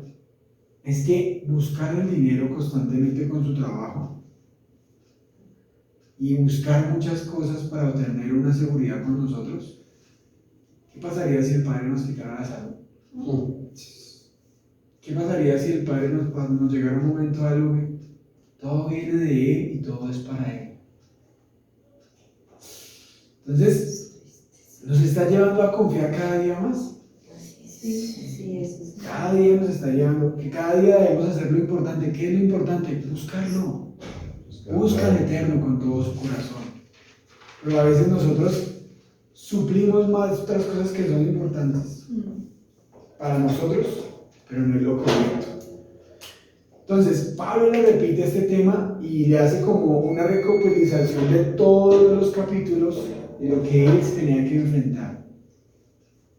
es que buscar el dinero constantemente con su trabajo y buscar muchas cosas para obtener una seguridad con nosotros. ¿Qué pasaría si el Padre nos quitara la salud? ¿Qué pasaría si el Padre nos llegara un momento algo que todo viene de Él y todo es para Él? Entonces, ¿nos está llevando a confiar cada día más? Sí, eso es. Cada día nos está llevando, que cada día debemos hacer lo importante. ¿Qué es lo importante? Buscarlo. Busca al Eterno con todo su corazón. Pero a veces nosotros suplimos más otras cosas que son importantes para nosotros, pero no es lo correcto. Entonces, Pablo le repite este tema y le hace como una recopilación de todos los capítulos de lo que él tenía que enfrentar.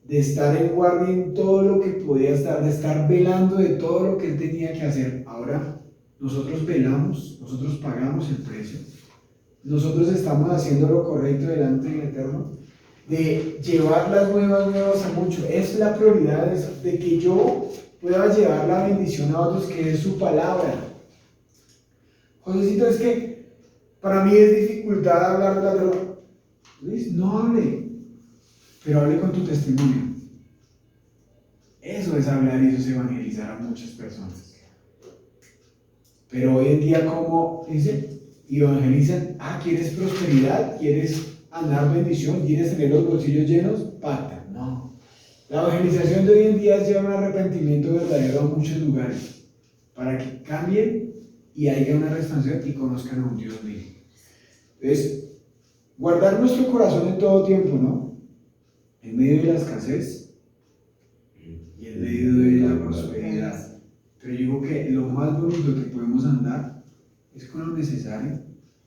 De estar en guardia en todo lo que podía estar, de estar velando de todo lo que él tenía que hacer. Ahora, nosotros velamos, nosotros pagamos el precio. Nosotros estamos haciendo lo correcto delante del Eterno, de llevar las nuevas a muchos. Es la prioridad de que yo pueda llevar la bendición a otros, que es su palabra. Josecito, es que para mí es dificultad hablar de la verdad. Luis, no hable, pero hable con tu testimonio. Eso es hablar y eso es evangelizar a muchas personas. Pero hoy en día, ¿cómo dicen? Evangelizan. ¿Quieres prosperidad? ¿Quieres andar bendición? ¿Quieres tener los bolsillos llenos? Pacta. No. La evangelización de hoy en día es llevar un arrepentimiento verdadero a muchos lugares para que cambien y haya una restauración y conozcan a un Dios vivo. Entonces, guardar nuestro corazón en todo tiempo, ¿no? En medio de la escasez y en medio de la prosperidad. Pero yo digo que lo más bonito que podemos andar es con lo necesario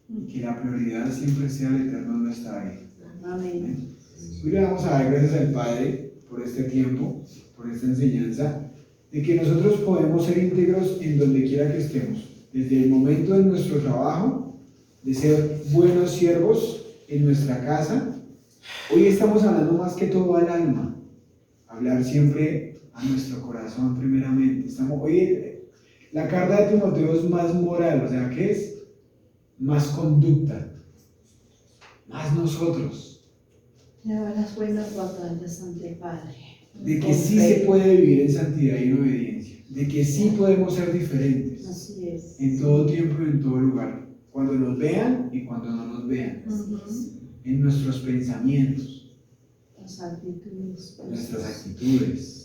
y que la prioridad siempre sea el Eterno donde está ahí. Amén. Hoy le vamos a dar gracias al Padre por este tiempo, por esta enseñanza, de que nosotros podemos ser íntegros en donde quiera que estemos, desde el momento de nuestro trabajo, de ser buenos siervos en nuestra casa. Hoy estamos hablando más que todo al alma, hablar siempre a nuestro corazón primeramente. Hoy la carta de Timoteo es más moral, o sea, ¿qué es? Más conducta, más nosotros. Lleva las buenas batallas ante el Padre. De que sí se puede vivir en santidad y en obediencia, de que sí podemos ser diferentes. Así es. En todo tiempo y en todo lugar, cuando nos vean y cuando no nos vean, en nuestros pensamientos, Las actitudes. nuestras actitudes.